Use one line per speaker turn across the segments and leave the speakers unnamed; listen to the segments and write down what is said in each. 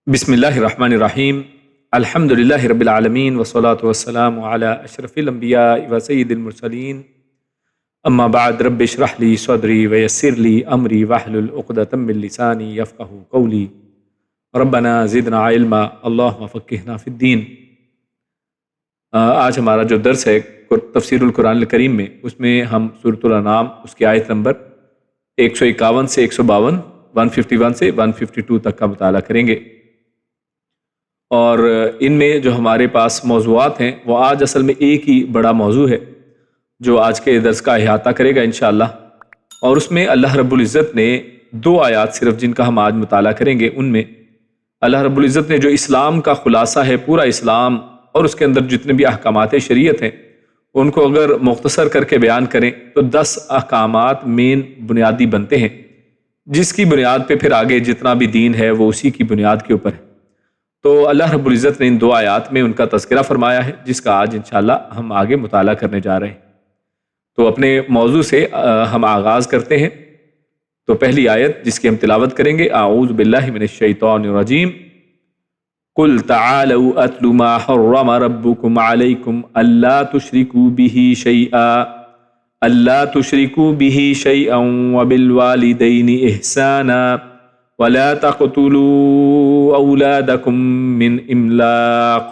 بسم اللہ الرحمن الرحیم الحمدللہ رب العالمین والصلاة والسلام علی اشرف الانبیاء و سید المرسلین اما بعد رب اشرح لی صدری ویسر لی امری واحلل عقدۃ من لسانی یفقہوا قولی ربنا زدنا علما اللہم فقہنا فی الدین۔ آج ہمارا جو درس ہے تفسیر القرآن الکریم میں، اس میں ہم سورۃ الانعام اس کی آیت نمبر 151 سے 152، 151 سے 152 تک کا مطالعہ کریں گے۔ اور ان میں جو ہمارے پاس موضوعات ہیں وہ آج اصل میں ایک ہی بڑا موضوع ہے جو آج کے درس کا احاطہ کرے گا انشاءاللہ، اور اس میں اللہ رب العزت نے 2 آیات صرف جن کا ہم آج مطالعہ کریں گے، ان میں اللہ رب العزت نے جو اسلام کا خلاصہ ہے، پورا اسلام اور اس کے اندر جتنے بھی احکامات شریعت ہیں، ان کو اگر مختصر کر کے بیان کریں تو 10 احکامات مین بنیادی بنتے ہیں، جس کی بنیاد پہ پھر آگے جتنا بھی دین ہے وہ اسی کی بنیاد کے اوپر ہے۔ تو اللہ رب العزت نے ان 2 آیات میں ان کا تذکرہ فرمایا ہے، جس کا آج انشاءاللہ ہم آگے مطالعہ کرنے جا رہے ہیں۔ تو اپنے موضوع سے ہم آغاز کرتے ہیں۔ تو پہلی آیت جس کی ہم تلاوت کریں گے، اعوذ باللہ من الشیطان الرجیم، قل تعالوا اتل ما حرم ربکم علیکم الا تشرکوا به شیئا وبالوالدین احسانا ولا تقتلوا أولادكم من إملاق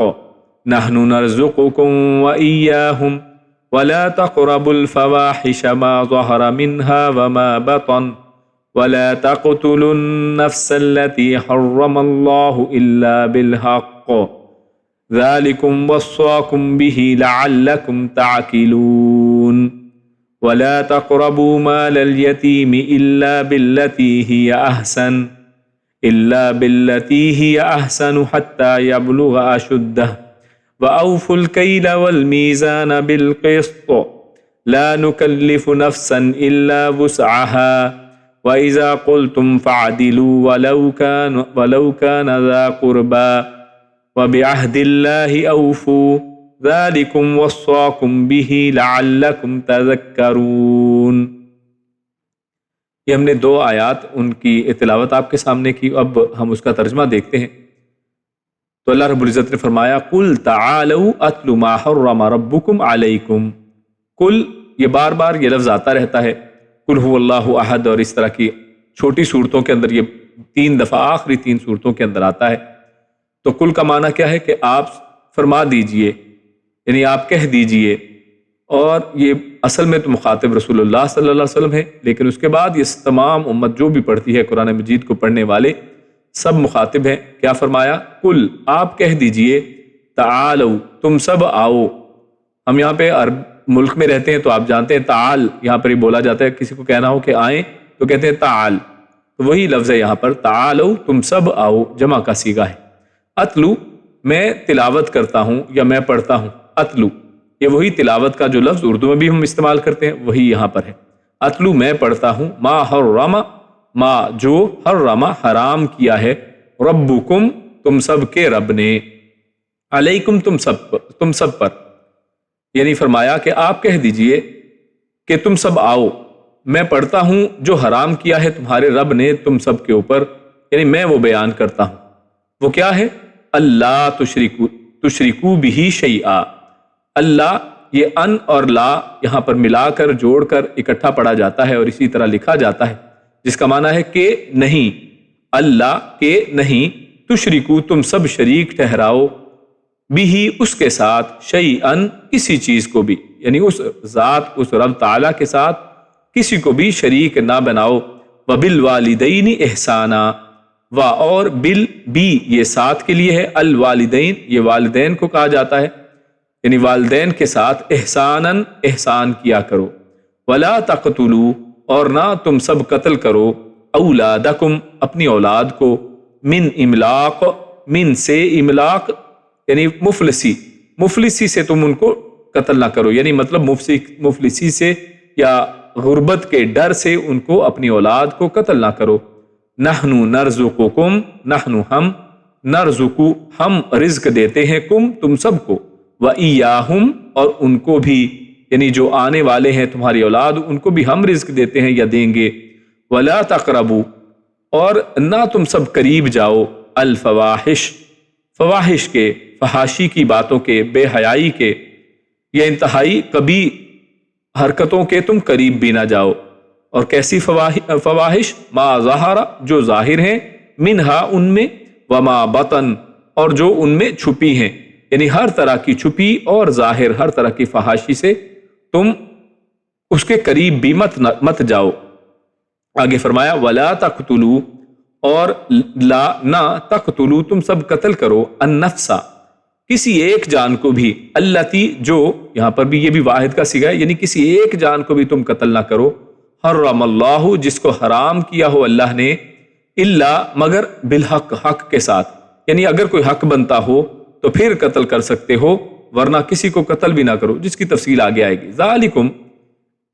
نحن نرزقكم وإياهم ولا تقربوا الفواحش ما ظهر منها وما بطن ولا تقتلوا النفس التي حرم الله إلا بالحق ذلكم وصاكم به لعلكم تعقلون ولا تقربوا مال اليتيم إلا بالتي هي أحسن حتى يبلغ أشده وأوفوا الكيل والميزان بالقسط لا نكلف نفسا إلا وسعها وإذا قلتم فاعدلوا ولو كان ذا قربى وبعهد الله أوفوا ذلكم وصاكم به لعلكم تذكرون۔ یہ ہم نے 2 آیات ان کی تلاوت آپ کے سامنے کی، اب ہم اس کا ترجمہ دیکھتے ہیں۔ تو اللہ رب العزت نے فرمایا، قل تعالوا اتل ما حرم ربکم علیکم۔ قل، یہ بار بار یہ لفظ آتا رہتا ہے، قل هو اللہ احد، اور اس طرح کی چھوٹی صورتوں کے اندر یہ 3 دفعہ آخری 3 صورتوں کے اندر آتا ہے۔ تو قل کا معنی کیا ہے کہ آپ فرما دیجئے، یعنی آپ کہہ دیجئے، اور یہ اصل میں تو مخاطب رسول اللہ صلی اللہ علیہ وسلم ہے، لیکن اس کے بعد یہ تمام امت جو بھی پڑھتی ہے قرآن مجید کو پڑھنے والے سب مخاطب ہیں۔ کیا فرمایا؟ قل، آپ کہہ دیجئے، تعالو، تم سب آؤ۔ ہم یہاں پہ عرب ملک میں رہتے ہیں تو آپ جانتے ہیں تعال یہاں پر ہی بولا جاتا ہے، کسی کو کہنا ہو کہ آئیں تو کہتے ہیں تعال، تو وہی لفظ ہے یہاں پر، تعالو، تم سب آؤ، جمع کا صیغہ ہے۔ اتلو، میں تلاوت کرتا ہوں یا میں پڑھتا ہوں، اتلو، یہ وہی تلاوت کا جو لفظ اردو میں بھی ہم استعمال کرتے ہیں وہی یہاں پر ہے۔ اتلو، میں پڑھتا ہوں، ما حرم، ما جو، حرم حرام کیا ہے، ربکم تم سب کے رب نے، علیکم تم سب پر، یعنی فرمایا کہ آپ کہہ دیجئے کہ تم سب آؤ، میں پڑھتا ہوں جو حرام کیا ہے تمہارے رب نے تم سب کے اوپر، یعنی میں وہ بیان کرتا ہوں۔ وہ کیا ہے؟ اللہ تشرکو بہ شیئا۔ اللہ، یہ ان اور لا یہاں پر ملا کر جوڑ کر اکٹھا پڑھا جاتا ہے اور اسی طرح لکھا جاتا ہے، جس کا معنی ہے کہ نہیں، اللہ کے نہیں، تشرکو تم سب شریک ٹھہراؤ، بھی اس کے ساتھ، شیئن کسی چیز کو بھی، یعنی اس ذات، اس رب تعالیٰ کے ساتھ کسی کو بھی شریک نہ بناؤ، وبالوالدین احسانا، و اور بل بھی یہ ساتھ کے لیے ہے، الوالدین یہ والدین کو کہا جاتا ہے، یعنی والدین کے ساتھ احساناً احسان کیا کرو، ولا تقتلوا اور نہ تم سب قتل کرو، اولادکم اپنی اولاد کو، من املاق، من سے املاق یعنی مفلسی سے تم ان کو قتل نہ کرو، یعنی مطلب مفلسی سے یا غربت کے ڈر سے ان کو، اپنی اولاد کو قتل نہ کرو۔ نحنو نرزقکم، نحنو ہم، نرزقو ہم رزق دیتے ہیں، کم تم سب کو، وَإِيَّاهُمْ اور ان کو بھی، یعنی جو آنے والے ہیں تمہاری اولاد ان کو بھی ہم رزق دیتے ہیں یا دیں گے۔ وَلَا تَقْرَبُوا اور نہ تم سب قریب جاؤ، الفواحش، فواحش کے، فحاشی کی باتوں کے، بے حیائی کے یا انتہائی قبیح حرکتوں کے تم قریب بھی نہ جاؤ۔ اور کیسی فواحش؟ ما ظہر، جو ظاہر ہیں، منہا، ان میں، وما بطن، اور جو ان میں چھپی ہیں، یعنی ہر طرح کی چھپی اور ظاہر ہر طرح کی فحاشی سے تم اس کے قریب بھی مت جاؤ۔ آگے فرمایا ولا تقتلوا، اور لا نہ تقتلوا، تم سب قتل کرو، النفس، کسی ایک جان کو بھی، التی، جو، یہاں پر بھی یہ بھی واحد کا صیغہ ہے، یعنی کسی ایک جان کو بھی تم قتل نہ کرو، حرم اللہ، جس کو حرام کیا ہو اللہ نے، الا، مگر، بالحق، حق کے ساتھ، یعنی اگر کوئی حق بنتا ہو تو پھر قتل کر سکتے ہو، ورنہ کسی کو قتل بھی نہ کرو، جس کی تفصیل آگے آئے گی۔ ذالکم،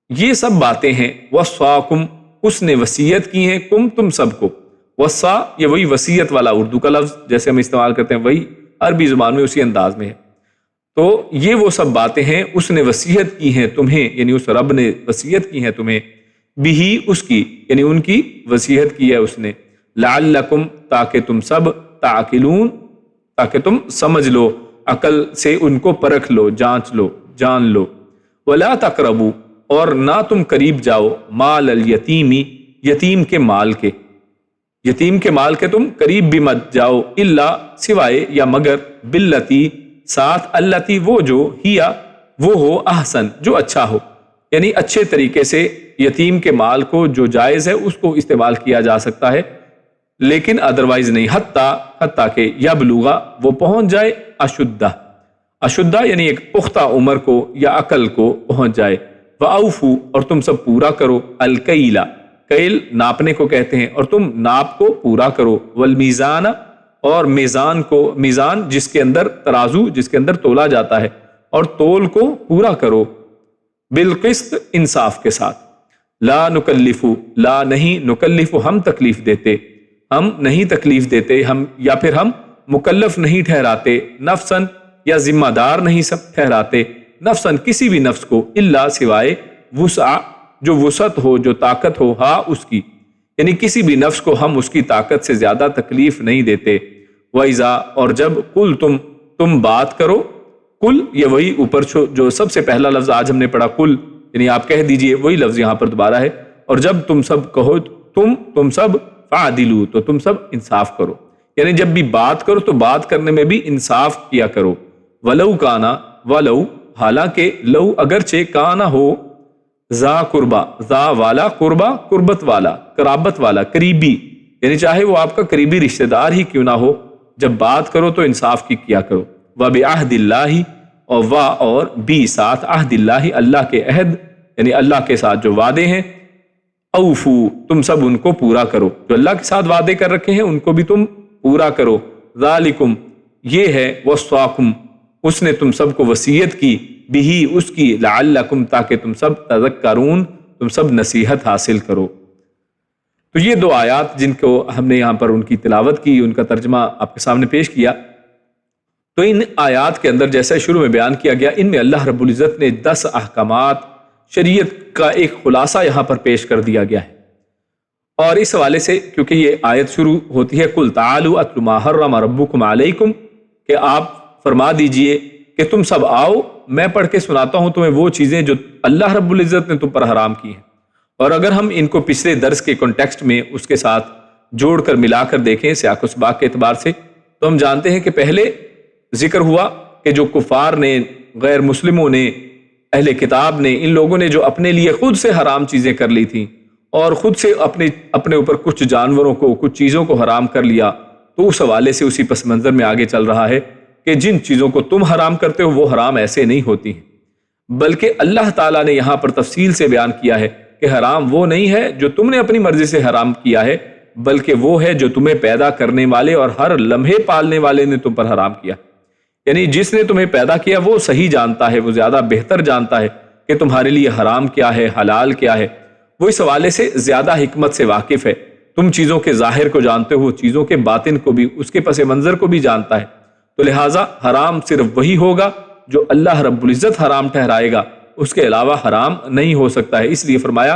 یہ سب باتیں ہیں، وصاکم، اس نے وصیت کی ہیں، کم، تم سب کو، وصا، یہ وہی وصیت والا اردو کا لفظ جیسے ہم استعمال کرتے ہیں، وہی عربی زبان میں اسی انداز میں ہے۔ تو یہ وہ سب باتیں ہیں، اس نے وصیت کی ہیں تمہیں، یعنی اس رب نے وصیت کی ہیں تمہیں، بھی، اس کی، یعنی ان کی وصیت کی ہے اس نے، لعلکم، تاکہ تم سب، تعقلون، تاکہ تم سمجھ لو، عقل سے ان کو پرکھ لو، جانچ لو، جان لو، ولا تقربوا، اور نہ تم قریب جاؤ، مال الیتیمی، یتیم کے مال کے، یتیم کے مال کے تم قریب بھی مت جاؤ، الا، سوائے یا مگر، باللتی، ساتھ، التی، وہ جو، ہیا، وہ ہو، احسن، جو اچھا ہو، یعنی اچھے طریقے سے یتیم کے مال کو جو جائز ہے اس کو استعمال کیا جا سکتا ہے، لیکن ادروائز نہیں، حتیٰ کہ یبلغ، وہ پہنچ جائے، اشدہ یعنی ایک پختہ عمر کو یا عقل کو پہنچ جائے، وَأَوْفُوا، اور تم سب پورا کرو، الکیل، کیل ناپنے کو کہتے ہیں، اور تم ناپ کو پورا کرو، والمیزان، اور میزان کو، میزان جس کے اندر ترازو، جس کے اندر تولا جاتا ہے، اور تول کو پورا کرو، بالقسط، انصاف کے ساتھ، لا نکلف، لا نہیں، نکلف، ہم تکلیف دیتے، ہم نہیں تکلیف دیتے، ہم یا پھر ہم مکلف نہیں ٹھہراتے، نفسن، یا ذمہ دار نہیں سب ٹھہراتے، نفسن، کسی بھی نفس کو، الا، سوائے، وسع، جو وسعت ہو، جو طاقت ہو، ہا، اس کی، یعنی کسی بھی نفس کو ہم اس کی طاقت سے زیادہ تکلیف نہیں دیتے، وَإِذَا، اور جب، قُل، تم بات کرو، کل، یہ وہی اوپر جو سب سے پہلا لفظ آج ہم نے پڑھا، کل، یعنی آپ کہہ دیجئے، وہی لفظ یہاں پر دوبارہ ہے، اور جب تم سب کہو، تم سب، فعدلوا، تو تم سب انصاف کرو، یعنی جب بھی بات کرو تو بات کرنے میں بھی انصاف کیا کرو، ولو کانا، ولو، حالانکہ، لو، اگرچہ، کانا ہو، ذا قربا، ذا والا، قربا، قربت والا، قرابت والا، قریبی، یعنی چاہے وہ آپ کا قریبی رشتہ دار ہی کیوں نہ ہو، جب بات کرو تو انصاف کی کیا کرو، وَبِعَهْدِ اللَّهِ، اور بھی ساتھ، عہد اللہ، اللہ کے عہد، یعنی اللہ کے ساتھ جو وعدے ہیں، اوفو، تم سب ان کو پورا کرو، جو اللہ کے ساتھ وعدے کر رکھے ہیں ان کو بھی تم پورا کرو، ذالکم، یہ ہے، وصاکم، اس نے تم سب کو وصیت کی، بھی، اس کی، لعلکم، تاکہ تم سب، تذکرون، تم سب نصیحت حاصل کرو۔ تو یہ دو آیات جن کو ہم نے یہاں پر ان کی تلاوت کی، ان کا ترجمہ آپ کے سامنے پیش کیا، تو ان آیات کے اندر جیسا شروع میں بیان کیا گیا، ان میں اللہ رب العزت نے 10 احکامات شریعت کا ایک خلاصہ یہاں پر پیش کر دیا گیا ہے، اور اس حوالے سے کیونکہ یہ آیت شروع ہوتی ہے قُلْ تَعَالُوا أَتْلُ مَا حَرَّمَ رَبُّكُمْ عَلَيْكُمْ، کہ آپ فرما دیجئے کہ تم سب آؤ، میں پڑھ کے سناتا ہوں تمہیں وہ چیزیں جو اللہ رب العزت نے تم پر حرام کی ہیں۔ اور اگر ہم ان کو پچھلے درس کے کنٹیکسٹ میں اس کے ساتھ جوڑ کر ملا کر دیکھیں سیاق و سباق کے اعتبار سے، تو ہم جانتے ہیں کہ پہلے ذکر ہوا کہ جو کفار نے، غیر مسلموں نے، اہل کتاب نے، ان لوگوں نے جو اپنے لیے خود سے حرام چیزیں کر لی تھیں اور خود سے اپنے اوپر کچھ جانوروں کو، کچھ چیزوں کو حرام کر لیا، تو اس حوالے سے اسی پس منظر میں آگے چل رہا ہے کہ جن چیزوں کو تم حرام کرتے ہو وہ حرام ایسے نہیں ہوتی ہیں، بلکہ اللہ تعالیٰ نے یہاں پر تفصیل سے بیان کیا ہے کہ حرام وہ نہیں ہے جو تم نے اپنی مرضی سے حرام کیا ہے، بلکہ وہ ہے جو تمہیں پیدا کرنے والے اور ہر لمحے پالنے والے نے تم پر حرام کیا، یعنی جس نے تمہیں پیدا کیا وہ صحیح جانتا ہے، وہ زیادہ بہتر جانتا ہے کہ تمہارے لیے حرام کیا ہے، حلال کیا ہے، وہ اس حوالے سے زیادہ حکمت سے واقف ہے، تم چیزوں کے ظاہر کو جانتے ہو، چیزوں کے باطن کو بھی، اس کے پس منظر کو بھی جانتا ہے، تو لہٰذا حرام صرف وہی ہوگا جو اللہ رب العزت حرام ٹھہرائے گا، اس کے علاوہ حرام نہیں ہو سکتا ہے۔ اس لیے فرمایا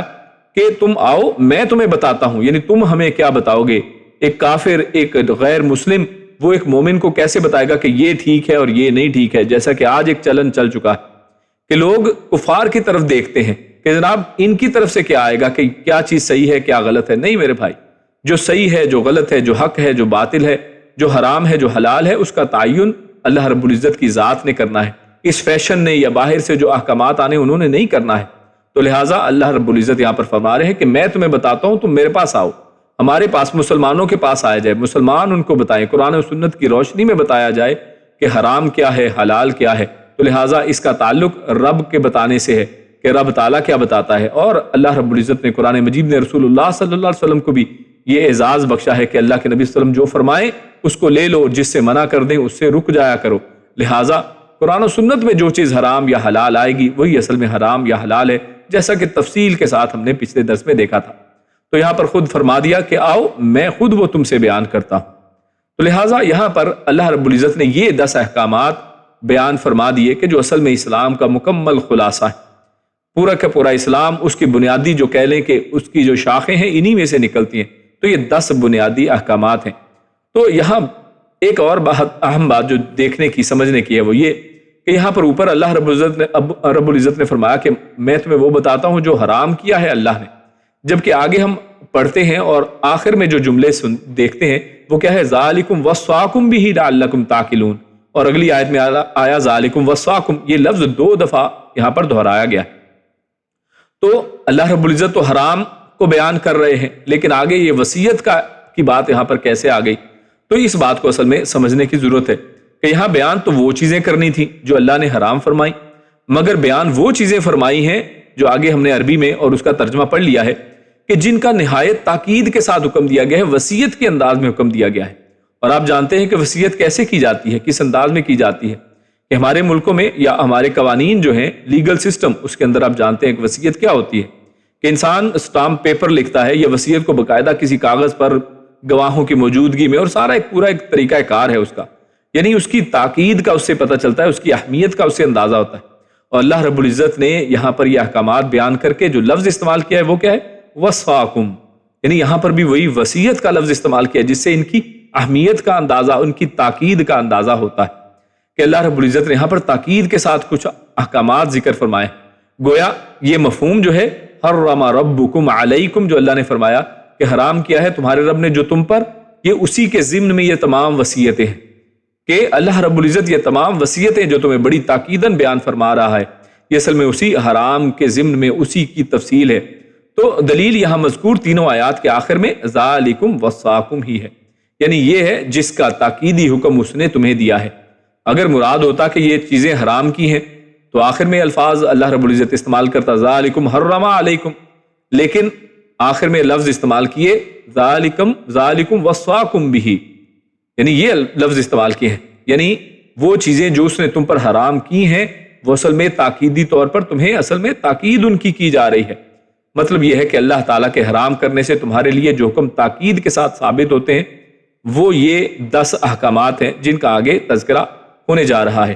کہ تم آؤ، میں تمہیں بتاتا ہوں، یعنی تم ہمیں کیا بتاؤ گے ایک کافر، ایک غیر مسلم، وہ ایک مومن کو کیسے بتائے گا کہ یہ ٹھیک ہے اور یہ نہیں ٹھیک ہے؟ جیسا کہ آج ایک چلن چل چکا ہے کہ لوگ کفار کی طرف دیکھتے ہیں کہ جناب ان کی طرف سے کیا آئے گا، کہ کیا چیز صحیح ہے کیا غلط ہے۔ نہیں میرے بھائی، جو صحیح ہے، جو غلط ہے، جو حق ہے، جو باطل ہے، جو حرام ہے، جو حلال ہے، اس کا تعین اللہ رب العزت کی ذات نے کرنا ہے، اس فیشن نے یا باہر سے جو احکامات آنے انہوں نے نہیں کرنا ہے۔ تو لہٰذا اللہ رب العزت یہاں پر فرما رہے ہیں کہ میں تمہیں بتاتا ہوں، تم میرے پاس آؤ، ہمارے پاس، مسلمانوں کے پاس آیا جائے، مسلمان ان کو بتائیں، قرآن و سنت کی روشنی میں بتایا جائے کہ حرام کیا ہے، حلال کیا ہے۔ تو لہٰذا اس کا تعلق رب کے بتانے سے ہے کہ رب تعالیٰ کیا بتاتا ہے، اور اللہ رب العزت نے قرآن مجید نے رسول اللہ صلی اللہ علیہ وسلم کو بھی یہ اعزاز بخشا ہے کہ اللہ کے نبی صلی اللہ علیہ وسلم جو فرمائیں اس کو لے لو، جس سے منع کر دیں اس سے رک جایا کرو۔ لہٰذا قرآن و سنت میں جو چیز حرام یا حلال آئے گی وہی اصل میں حرام یا حلال ہے، جیسا کہ تفصیل کے ساتھ ہم نے پچھلے درس میں دیکھا تھا۔ تو یہاں پر خود فرما دیا کہ آؤ میں خود وہ تم سے بیان کرتا ہوں۔ تو لہٰذا یہاں پر اللہ رب العزت نے یہ 10 احکامات بیان فرما دیے کہ جو اصل میں اسلام کا مکمل خلاصہ ہے۔ پورا کا پورا اسلام، اس کی بنیادی جو کہہ لیں کہ اس کی جو شاخیں ہیں انہی میں سے نکلتی ہیں، تو یہ 10 بنیادی احکامات ہیں۔ تو یہاں ایک اور اہم بات جو دیکھنے کی سمجھنے کی ہے وہ یہ کہ یہاں پر اوپر اللہ رب العزت نے فرمایا کہ میں تمہیں وہ بتاتا ہوں جو حرام کیا ہے اللہ نے، جبکہ آگے ہم پڑھتے ہیں اور آخر میں جو جملے دیکھتے ہیں وہ کیا ہے، ذالکم وصاکم بہ لعلکم تعقلون، اور اگلی آیت میں آیا ذالکم وصاکم، یہ لفظ 2 دفعہ یہاں پر دہرایا گیا ہے۔ تو اللہ رب العزت تو حرام کو بیان کر رہے ہیں، لیکن آگے یہ وصیت کی بات یہاں پر کیسے آ گئی؟ تو اس بات کو اصل میں سمجھنے کی ضرورت ہے کہ یہاں بیان تو وہ چیزیں کرنی تھی جو اللہ نے حرام فرمائی، مگر بیان وہ چیزیں فرمائی ہیں جو آگے ہم نے عربی میں اور اس کا ترجمہ پڑھ لیا ہے کہ جن کا نہایت تاکید کے ساتھ حکم دیا گیا ہے، وصیت کے انداز میں حکم دیا گیا ہے۔ اور آپ جانتے ہیں کہ وصیت کیسے کی جاتی ہے، کس انداز میں کی جاتی ہے، کہ ہمارے ملکوں میں یا ہمارے قوانین جو ہیں، لیگل سسٹم، اس کے اندر آپ جانتے ہیں کہ وصیت کیا ہوتی ہے، کہ انسان اسٹامپ پیپر لکھتا ہے یا وصیت کو باقاعدہ کسی کاغذ پر گواہوں کی موجودگی میں، اور سارا ایک پورا ایک طریقہ کار ہے اس کا، یعنی اس کی تاکید کا اس سے پتہ چلتا ہے، اس کی اہمیت کا اس سے اندازہ ہوتا ہے۔ اور اللہ رب العزت نے یہاں پر یہ احکامات بیان کر کے جو لفظ استعمال کیا ہے وہ کیا ہے، وصاکم، یعنی یہاں پر بھی وہی وصیت کا لفظ استعمال کیا ہے جس سے ان کی اہمیت کا اندازہ، ان کی تاکید کا اندازہ ہوتا ہے کہ اللہ رب العزت نے یہاں پر تاکید کے ساتھ کچھ احکامات ذکر فرمائے۔ گویا یہ مفہوم جو ہے حرم ربکم علیکم، جو اللہ نے فرمایا کہ حرام کیا ہے تمہارے رب نے جو تم پر، یہ اسی کے ضمن میں یہ تمام وصیتیں ہیں کہ اللہ رب العزت یہ تمام وصیتیں جو تمہیں بڑی تاکیداً بیان فرما رہا ہے، یہ اصل میں اسی حرام کے ضمن میں اسی کی تفصیل ہے۔ تو دلیل یہاں مذکور تینوں آیات کے آخر میں ذالکم وصاکم ہی ہے، یعنی یہ ہے جس کا تاکیدی حکم اس نے تمہیں دیا ہے۔ اگر مراد ہوتا کہ یہ چیزیں حرام کی ہیں تو آخر میں الفاظ اللہ رب العزت استعمال کرتا ذالکم حرم علیکم، لیکن آخر میں لفظ استعمال کیے ذالکم وصاکم بہ، یعنی یہ لفظ استعمال کیے ہیں، یعنی وہ چیزیں جو اس نے تم پر حرام کی ہیں وہ اصل میں تاکیدی طور پر تمہیں اصل میں تاکید ان کی جا رہی ہے۔ مطلب یہ ہے کہ اللہ تعالیٰ کے حرام کرنے سے تمہارے لیے جو حکم تاکید کے ساتھ ثابت ہوتے ہیں وہ یہ 10 احکامات ہیں جن کا آگے تذکرہ ہونے جا رہا ہے۔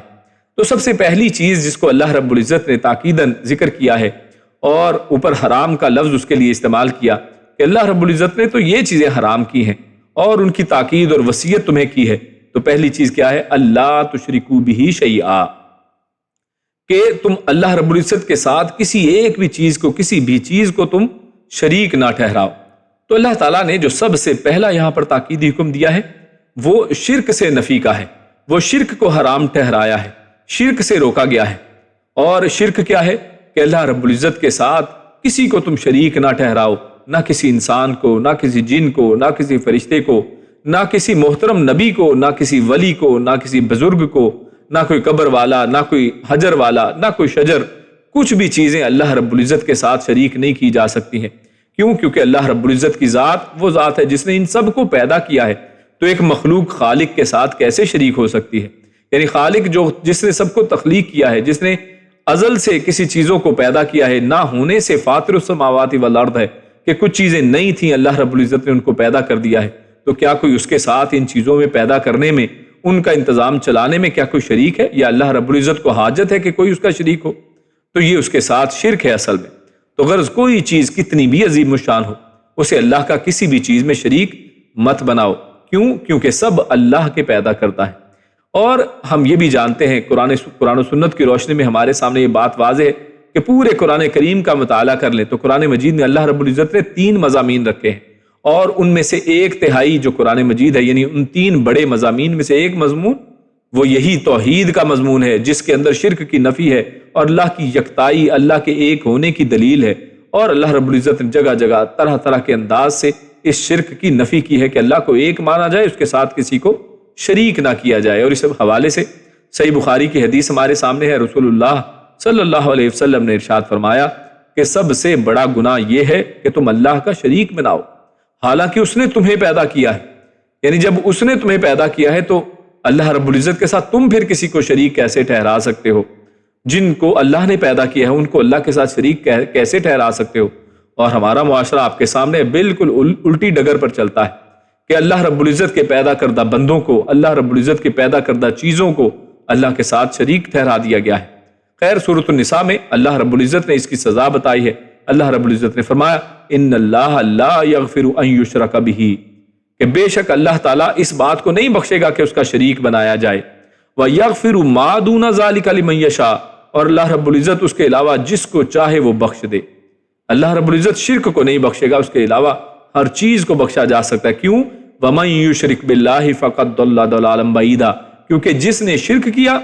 تو سب سے پہلی چیز جس کو اللہ رب العزت نے تاکیداً ذکر کیا ہے اور اوپر حرام کا لفظ اس کے لیے استعمال کیا کہ اللہ رب العزت نے تو یہ چیزیں حرام کی ہیں اور ان کی تاکید اور وصیت تمہیں کی ہے۔ تو پہلی چیز کیا ہے، اللہ تشرکوا بہ شیئا، کہ تم اللہ رب العزت کے ساتھ کسی ایک بھی چیز کو، کسی بھی چیز کو تم شریک نہ ٹھہراؤ۔ تو اللہ تعالیٰ نے جو سب سے پہلا یہاں پر تاکیدی حکم دیا ہے وہ شرک سے نفی کا ہے، وہ شرک کو حرام ٹھہرایا ہے، شرک سے روکا گیا ہے۔ اور شرک کیا ہے کہ اللہ رب العزت کے ساتھ کسی کو تم شریک نہ ٹھہراؤ، نہ کسی انسان کو، نہ کسی جن کو، نہ کسی فرشتے کو، نہ کسی محترم نبی کو، نہ کسی ولی کو، نہ کسی بزرگ کو، نہ کوئی قبر والا، نہ کوئی حجر والا، نہ کوئی شجر، کچھ بھی چیزیں اللہ رب العزت کے ساتھ شریک نہیں کی جا سکتی ہیں۔ کیوں؟ کیونکہ اللہ رب العزت کی ذات وہ ذات ہے جس نے ان سب کو پیدا کیا ہے، تو ایک مخلوق خالق کے ساتھ کیسے شریک ہو سکتی ہے؟ یعنی خالق جس نے سب کو تخلیق کیا ہے، جس نے ازل سے کسی چیزوں کو پیدا کیا ہے، نہ ہونے سے فاطر السماوات والارض ہے کہ کچھ چیزیں نہیں تھیں اللہ رب العزت نے ان کو پیدا کر دیا ہے، تو کیا کوئی اس کے ساتھ ان چیزوں میں پیدا کرنے میں، ان کا انتظام چلانے میں کیا کوئی شریک ہے؟ یا اللہ رب العزت کو حاجت ہے کہ کوئی اس کا شریک ہو؟ تو یہ اس کے ساتھ شرک ہے اصل میں۔ تو غرض کوئی چیز کتنی بھی عظیم الشان ہو، اسے اللہ کا کسی بھی چیز میں شریک مت بناؤ۔ کیوں؟ کیونکہ سب اللہ کے پیدا کرتا ہے۔ اور ہم یہ بھی جانتے ہیں، قرآن و سنت کی روشنی میں ہمارے سامنے یہ بات واضح ہے کہ پورے قرآن کریم کا مطالعہ کر لیں تو قرآن مجید میں اللہ رب العزت نے 3 مضامین رکھے ہیں، اور ان میں سے 1/3 جو قرآن مجید ہے، یعنی ان 3 بڑے مضامین میں سے ایک مضمون وہ یہی توحید کا مضمون ہے، جس کے اندر شرک کی نفی ہے اور اللہ کی یکتائی، اللہ کے ایک ہونے کی دلیل ہے۔ اور اللہ رب العزت نے جگہ جگہ طرح طرح کے انداز سے اس شرک کی نفی کی ہے کہ اللہ کو ایک مانا جائے، اس کے ساتھ کسی کو شریک نہ کیا جائے۔ اور اس حوالے سے صحیح بخاری کی حدیث ہمارے سامنے ہے، رسول اللہ صلی اللہ علیہ وسلم نے ارشاد فرمایا کہ سب سے بڑا گناہ یہ ہے کہ تم اللہ کا شریک بناؤ، حالانکہ اس نے تمہیں پیدا کیا ہے۔ یعنی جب اس نے تمہیں پیدا کیا ہے تو اللہ رب العزت کے ساتھ تم پھر کسی کو شریک کیسے ٹھہرا سکتے ہو؟ جن کو اللہ نے پیدا کیا ہے ان کو اللہ کے ساتھ شریک کیسے ٹھہرا سکتے ہو؟ اور ہمارا معاشرہ آپ کے سامنے بالکل الٹی ڈگر پر چلتا ہے کہ اللہ رب العزت کے پیدا کردہ بندوں کو، اللہ رب العزت کے پیدا کردہ چیزوں کو اللہ کے ساتھ شریک ٹھہرا دیا گیا ہے۔ خیر، سورۃ النساء میں اللہ رب العزت نے اس کی سزا بتائی ہے۔ اللہ رب العزت نے فرمایا ان اللہ لا یغفر ان یشرک بہ، کہ بے شک اللہ تعالیٰ اس بات کو نہیں بخشے گا کہ اس کا شریک بنایا جائے۔ وَيَغْفِرُ مَا دُونَ ذَلِكَ لِمَن یشاء، اور اللہ رب العزت اس کے علاوہ جس کو چاہے وہ بخش دے۔ اللہ رب العزت شرک کو نہیں بخشے گا، اس کے علاوہ ہر چیز کو بخشا جا سکتا ہے۔ کیوں؟ وَمَن يُشْرِكْ بِاللَّهِ فَقَدْ ضَلَّ ضَلَالًا بَعِيدًا، کیونکہ جس نے شرک کیا،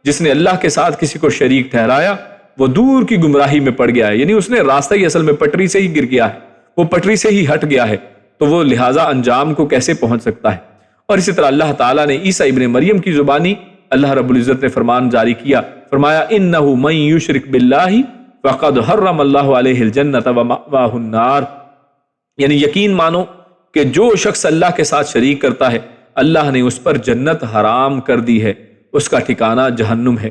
جس نے اللہ کے ساتھ کسی کو شریک ٹھہرایا، وہ دور کی گمراہی میں پڑ گیا ہے۔ یعنی اس نے راستہ ہی اصل میں پٹری سے ہی گر گیا ہے، وہ پٹری سے ہی ہٹ گیا ہے، تو وہ لہٰذا انجام کو کیسے پہنچ سکتا ہے؟ اور اسی طرح اللہ تعالیٰ نے عیسیٰ ابن مریم کی زبانی اللہ رب العزت نے فرمان جاری کیا، فرمایا انہ من یشرک باللہ فقد حرم اللہ علیہ الجنۃ ومأواہ النار، یعنی یقین مانو کہ جو شخص اللہ کے ساتھ شریک کرتا ہے اللہ نے اس پر جنت حرام کر دی ہے، اس کا ٹھکانہ جہنم ہے۔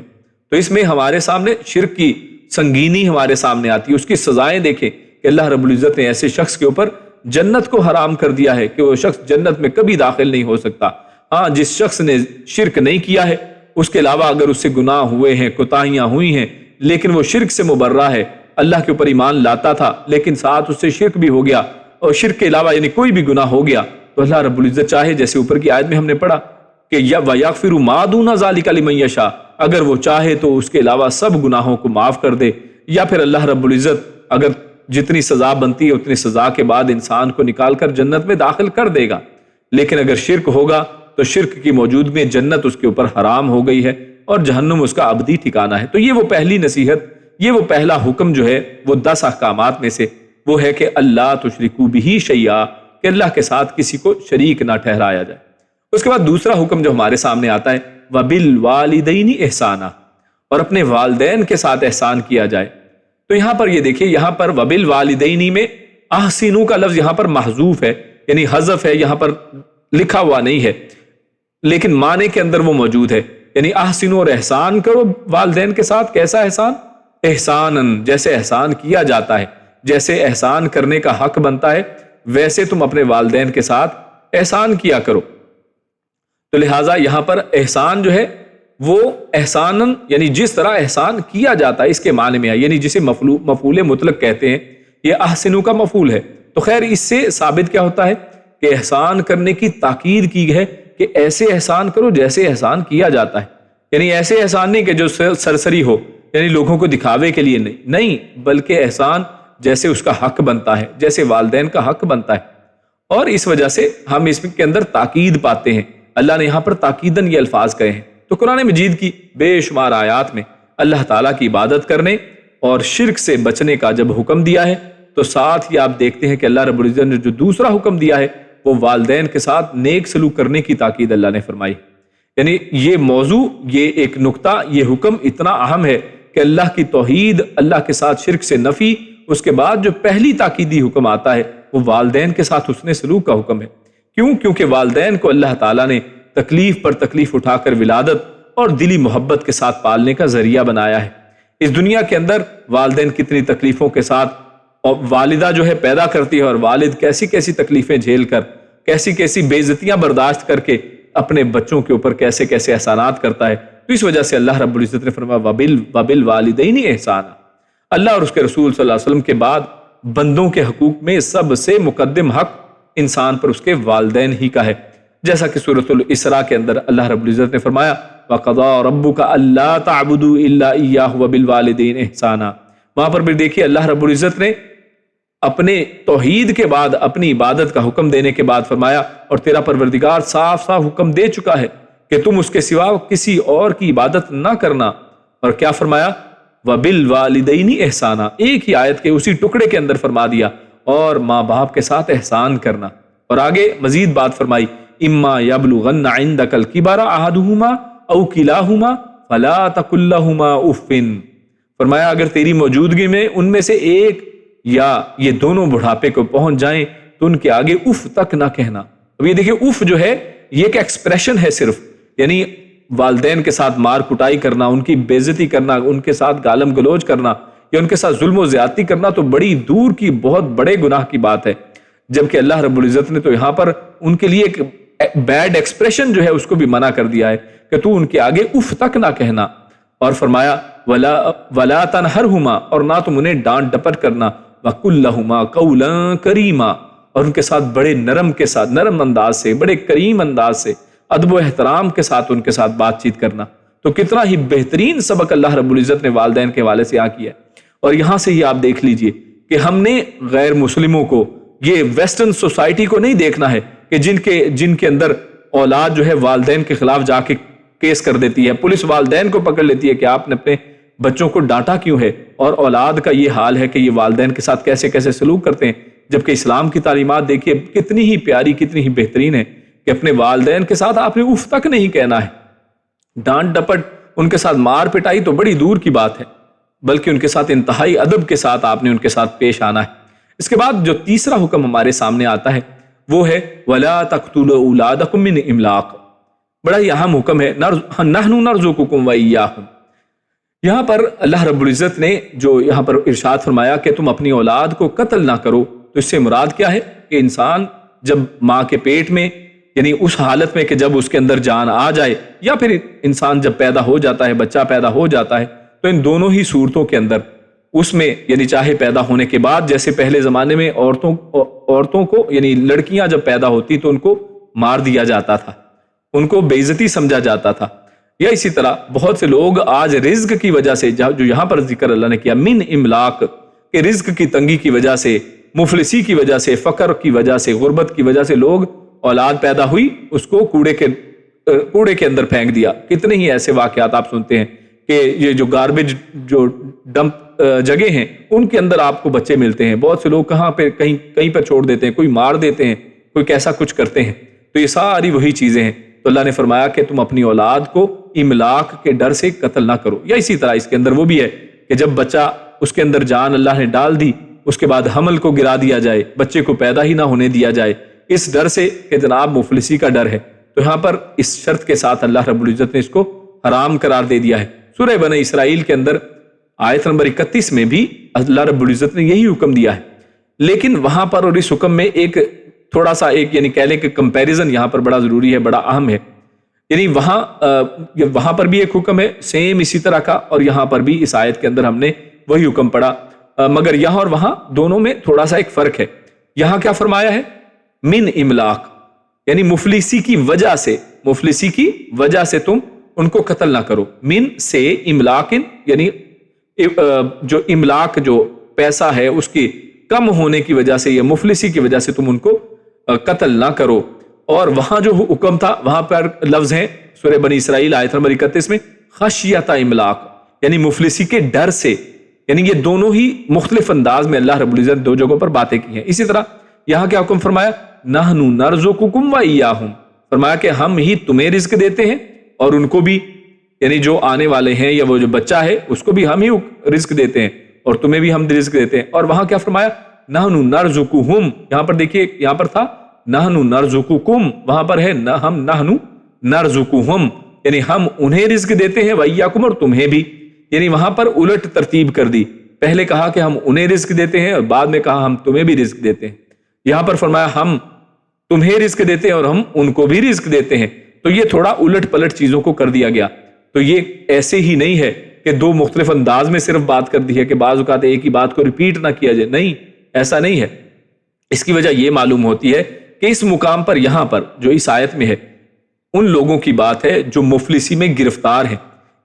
تو اس میں ہمارے سامنے شرک کی سنگینی ہمارے سامنے آتی ہے، اس کی سزائیں دیکھیں کہ اللہ رب العزت نے ایسے شخص کے اوپر جنت کو حرام کر دیا ہے کہ وہ شخص جنت میں کبھی داخل نہیں ہو سکتا۔ ہاں، جس شخص نے شرک نہیں کیا ہے، اس کے علاوہ اگر اس سے گناہ ہوئے ہیں، کوتاہیاں ہوئی ہیں، لیکن وہ شرک سے مبرہ ہے، اللہ کے اوپر ایمان لاتا تھا لیکن ساتھ اس سے شرک بھی ہو گیا، اور شرک کے علاوہ یعنی کوئی بھی گناہ ہو گیا، تو اللہ رب العزت چاہے، جیسے اوپر کی آیت میں ہم نے پڑھا کہ وَيَغْفِرُ مَا دُونَ ذَلِكَ لِمَن یشاء، اگر وہ چاہے تو اس کے علاوہ سب گناہوں کو معاف کر دے، یا پھر اللہ رب العزت اگر جتنی سزا بنتی ہے اتنی سزا کے بعد انسان کو نکال کر جنت میں داخل کر دے گا۔ لیکن اگر شرک ہوگا تو شرک کی موجودگی میں جنت اس کے اوپر حرام ہو گئی ہے اور جہنم اس کا ابدی ٹھکانہ ہے۔ تو یہ وہ پہلی نصیحت، یہ وہ پہلا حکم جو ہے وہ 10 احکامات میں سے وہ ہے کہ اللہ تشرکوا بہ شیئا، کہ اللہ کے ساتھ کسی کو شریک نہ ٹھہرایا جائے۔ اس کے بعد دوسرا حکم جو ہمارے سامنے آتا ہے وَبِالْوَالِدَيْنِ احسانا، اور اپنے والدین کے ساتھ احسان کیا جائے۔ تو یہاں پر یہ دیکھیے، یہاں پر وَبِالْوَالِدَيْنِ میں احسنوا کا لفظ یہاں پر محذوف ہے، یعنی حذف ہے، یہاں پر لکھا ہوا نہیں ہے، لیکن معنی کے اندر وہ موجود ہے، یعنی احسنوا، اور احسان کرو والدین کے ساتھ۔ کیسا احسان؟ احساناً، جیسے احسان کیا جاتا ہے، جیسے احسان کرنے کا حق بنتا ہے ویسے تم اپنے والدین کے ساتھ احسان کیا کرو۔ تو لہٰذا یہاں پر احسان جو ہے وہ احساناً، یعنی جس طرح احسان کیا جاتا ہے اس کے معنی میں ہے، یعنی جسے مفعول مطلق کہتے ہیں، یہ احسنوا کا مفعول ہے۔ تو خیر، اس سے ثابت کیا ہوتا ہے کہ احسان کرنے کی تاکید کی ہے کہ ایسے احسان کرو جیسے احسان کیا جاتا ہے، یعنی ایسے احسان نہیں کہ جو سرسری ہو، یعنی لوگوں کو دکھاوے کے لیے نہیں، بلکہ احسان جیسے اس کا حق بنتا ہے، جیسے والدین کا حق بنتا ہے۔ اور اس وجہ سے ہم اس کے اندر تاکید پاتے ہیں، اللہ نے یہاں پر تاکیداً یہ الفاظ کہے ہیں۔ تو قرآن مجید کی بے شمار آیات میں اللہ تعالیٰ کی عبادت کرنے اور شرک سے بچنے کا جب حکم دیا ہے تو ساتھ ہی آپ دیکھتے ہیں کہ اللہ رب العزت نے جو دوسرا حکم دیا ہے وہ والدین کے ساتھ نیک سلوک کرنے کی تاکید اللہ نے فرمائی۔ یعنی یہ موضوع، یہ ایک نقطہ، یہ حکم اتنا اہم ہے کہ اللہ کی توحید، اللہ کے ساتھ شرک سے نفی، اس کے بعد جو پہلی تاکیدی حکم آتا ہے وہ والدین کے ساتھ حسن سلوک کا حکم ہے۔ کیوں؟ کیونکہ والدین کو اللہ تعالیٰ نے تکلیف پر تکلیف اٹھا کر ولادت اور دلی محبت کے ساتھ پالنے کا ذریعہ بنایا ہے۔ اس دنیا کے اندر والدین کتنی تکلیفوں کے ساتھ، اور والدہ جو ہے پیدا کرتی ہے، اور والد کیسی کیسی تکلیفیں جھیل کر، کیسی کیسی بے عزتیاں برداشت کر کے اپنے بچوں کے اوپر کیسے کیسے احسانات کرتا ہے۔ تو اس وجہ سے اللہ رب العزت نے فرمایا وَبِالْوَالِدَيْنِ احسانا۔ اللہ اور اس کے رسول صلی اللہ علیہ وسلم کے بعد بندوں کے حقوق میں سب سے مقدم حق انسان پر اس کے والدین ہی کا ہے، جیسا کہ سورۃ الاسراء کے اندر اللہ رب العزت نے فرمایا وَقَضَىٰ رَبُّكَ أَلَّا تَعْبُدُوا إِلَّا إِيَّاهُ وَبِالْوَالِدَيْنِ إِحْسَانًا۔ وہاں پر بھی دیکھیے اللہ رب العزت نے اپنے توحید کے بعد اپنی عبادت کا حکم دینے کے بعد فرمایا اور تیرا پروردگار صاف صاف حکم دے چکا ہے کہ تم اس کے سوا کسی اور کی عبادت نہ کرنا، اور کیا فرمایا وَبِالْوَالِدَيْنِ إِحْسَانًا، ایک ہی آیت کے اسی ٹکڑے کے اندر فرما دیا، اور ماں باپ کے ساتھ احسان کرنا، اور آگے مزید بات فرمائی اِمَّا يَبْلُغَنَّ عِندَكَ الْكِبَرَ أَحَدُهُمَا أَوْ كِلَاهُمَا فَلَا تَقُل لَّهُمَا أُفٍّ، فرمایا اگر تیری موجودگی میں ان میں سے ایک یا یہ دونوں بڑھاپے کو پہنچ جائیں تو ان کے آگے اف تک نہ کہنا۔ اب یہ دیکھیں اف جو ہے یہ ایک ایکسپریشن ہے صرف، یعنی والدین کے ساتھ مار کٹائی کرنا، ان کی بے عزتی کرنا، ان کے ساتھ گالم گلوچ کرنا یا ان کے ساتھ ظلم و زیادتی کرنا تو بڑی دور کی بہت بڑے گناہ کی بات ہے، جبکہ اللہ رب العزت نے تو یہاں پر ان کے لیے ایک بیڈ ایکسپریشن جو ہے اس کو بھی منع کر دیا ہے کہ تو ان کے آگے اف تک نہ کہنا، اور فرمایا وَلَا تَنْهَرْهُمَا، اور نہ تم انہیں ڈانٹ ڈپٹ کرنا، وَقُلْ لَهُمَا قَوْلًا كَرِيمًا، اور ان کے ساتھ بڑے نرم انداز سے، بڑے کریم انداز سے، ادب و احترام کے ساتھ ان کے ساتھ بات چیت کرنا۔ تو کتنا ہی بہترین سبق اللہ رب العزت نے والدین کے حوالے سے یہاں کیا ہے، اور یہاں سے یہ آپ دیکھ لیجئے کہ ہم نے غیر مسلموں کو، یہ ویسٹرن سوسائٹی کو نہیں دیکھنا ہے کہ جن کے اندر اولاد جو ہے والدین کے خلاف جا کے کیس کر دیتی ہے، پولیس والدین کو پکڑ لیتی ہے کہ آپ نے اپنے بچوں کو ڈانٹا کیوں ہے، اور اولاد کا یہ حال ہے کہ یہ والدین کے ساتھ کیسے کیسے سلوک کرتے ہیں، جبکہ اسلام کی تعلیمات دیکھیے کتنی ہی پیاری، کتنی ہی بہترین ہے کہ اپنے والدین کے ساتھ آپ نے اف تک نہیں کہنا ہے، ڈانٹ ڈپٹ، ان کے ساتھ مار پٹائی تو بڑی دور کی بات ہے، بلکہ ان کے ساتھ انتہائی ادب کے ساتھ آپ نے ان کے ساتھ پیش آنا ہے۔ اس کے بعد جو تیسرا حکم ہمارے سامنے آتا ہے وہ ہے وَلَا تَقْتُلُوا أَوْلَادَكُم مِّنْ إِمْلَاقٍ، بڑا ہی اہم حکم ہے، نَحْنُ نَرْزُقُكُمْ وَإِيَّاهُمْ۔ یہاں پر اللہ رب العزت نے جو یہاں پر ارشاد فرمایا کہ تم اپنی اولاد کو قتل نہ کرو، تو اس سے مراد کیا ہے کہ انسان جب ماں کے پیٹ میں، یعنی اس حالت میں کہ جب اس کے اندر جان آ جائے، یا پھر انسان جب پیدا ہو جاتا ہے، بچہ پیدا ہو جاتا ہے، تو ان دونوں ہی صورتوں کے اندر اس میں، یعنی چاہے پیدا ہونے کے بعد، جیسے پہلے زمانے میں عورتوں کو، یعنی لڑکیاں جب پیدا ہوتی تو ان کو مار دیا جاتا تھا، ان کو بے عزتی سمجھا جاتا تھا، یا اسی طرح بہت سے لوگ آج رزق کی وجہ سے، جو یہاں پر ذکر اللہ نے کیا من املاق، کہ رزق کی تنگی کی وجہ سے، مفلسی کی وجہ سے، فقر کی وجہ سے، غربت کی وجہ سے لوگ اولاد پیدا ہوئی اس کو کوڑے کے اندر پھینک دیا۔ کتنے ہی ایسے واقعات آپ سنتے ہیں کہ یہ جو گاربیج جو ڈمپ جگہ ہیں ان کے اندر آپ کو بچے ملتے ہیں، بہت سے لوگ کہیں پر چھوڑ دیتے ہیں، کوئی مار دیتے ہیں، کوئی کیسا کچھ کرتے ہیں، تو یہ ساری وہی چیزیں ہیں۔ تو اللہ نے فرمایا کہ تم اپنی اولاد کو املاق کے ڈر سے قتل نہ کرو، یا اسی طرح اس کے اندر وہ بھی ہے کہ جب بچہ، اس کے اندر جان اللہ نے ڈال دی، اس کے بعد حمل کو گرا دیا جائے، بچے کو پیدا ہی نہ ہونے دیا جائے، اس ڈر سے کہ جناب مفلسی کا ڈر ہے، تو یہاں پر اس شرط کے ساتھ اللہ رب العزت نے اس کو حرام قرار دے دیا ہے۔ سورہ بنی اسرائیل کے اندر آیت نمبر 31 میں بھی اللہ رب العزت نے یہی حکم دیا ہے، لیکن وہاں پر اور اس حکم میں ایک تھوڑا سا یعنی کہہ لیں کہ کمپیریزن یہاں پر بڑا ضروری ہے، بڑا اہم ہے، یعنی وہاں پر بھی ایک حکم ہے سیم اسی طرح کا، اور یہاں پر بھی اس آیت کے اندر ہم نے وہی حکم پڑھا، مگر یہاں اور وہاں دونوں میں تھوڑا سا ایک فرق ہے۔ یہاں کیا فرمایا ہے؟ من املاق، یعنی مفلسی کی وجہ سے تم ان کو قتل نہ کرو، من سے املاق، یعنی جو املاق جو پیسہ ہے اس کی کم ہونے کی وجہ سے یا مفلسی کی وجہ سے تم ان کو قتل نہ کرو۔ اور وہاں جو حکم تھا وہاں پر لفظ ہیں سورہ بنی اسرائیل آیت نمبر 31 میں خشیت املاق، یعنی مفلسی کے ڈر سے، یعنی یہ دونوں ہی مختلف انداز میں اللہ رب العزت دو جگہوں پر باتیں کی ہیں۔ اسی طرح یہاں کیا حکم فرمایا؟ نحن نرزقکم وإیاہم، فرمایا کہ ہم ہی تمہیں رزق دیتے ہیں اور ان کو بھی، یعنی جو آنے والے ہیں یا وہ جو بچہ ہے اس کو بھی ہم ہی رزق دیتے ہیں اور تمہیں بھی ہم رزق دیتے ہیں۔ اور وہاں کیا فرمایا؟ نحن نرزقہم، یہاں پر دیکھیے یہاں پر تھا نحن نرزقکم، وہاں پر ہے ہم نحن نرزقہم، یعنی ہم انہیں رزق دیتے ہیں وإیاکم، اور تمہیں بھی، یعنی وہاں پر الٹ ترتیب کر دی، پہلے کہا کہ ہم انہیں رزق دیتے ہیں اور بعد میں کہا ہم تمہیں بھی رزق دیتے ہیں۔ یہاں پر فرمایا ہم تمہیں رزق دیتے ہیں اور ہم ان کو بھی رزق دیتے ہیں، تو یہ تھوڑا الٹ پلٹ چیزوں کو کر دیا گیا۔ تو یہ ایسے ہی نہیں ہے کہ دو مختلف انداز میں صرف بات کر دی ہے کہ بعض اوقات ایک ہی بات کو ریپیٹ نہ کیا جائے، نہیں، ایسا نہیں ہے۔ اس کی وجہ یہ معلوم ہوتی ہے کہ اس مقام پر یہاں پر جو اس آیت میں ہے ان لوگوں کی بات ہے جو مفلسی میں گرفتار ہیں،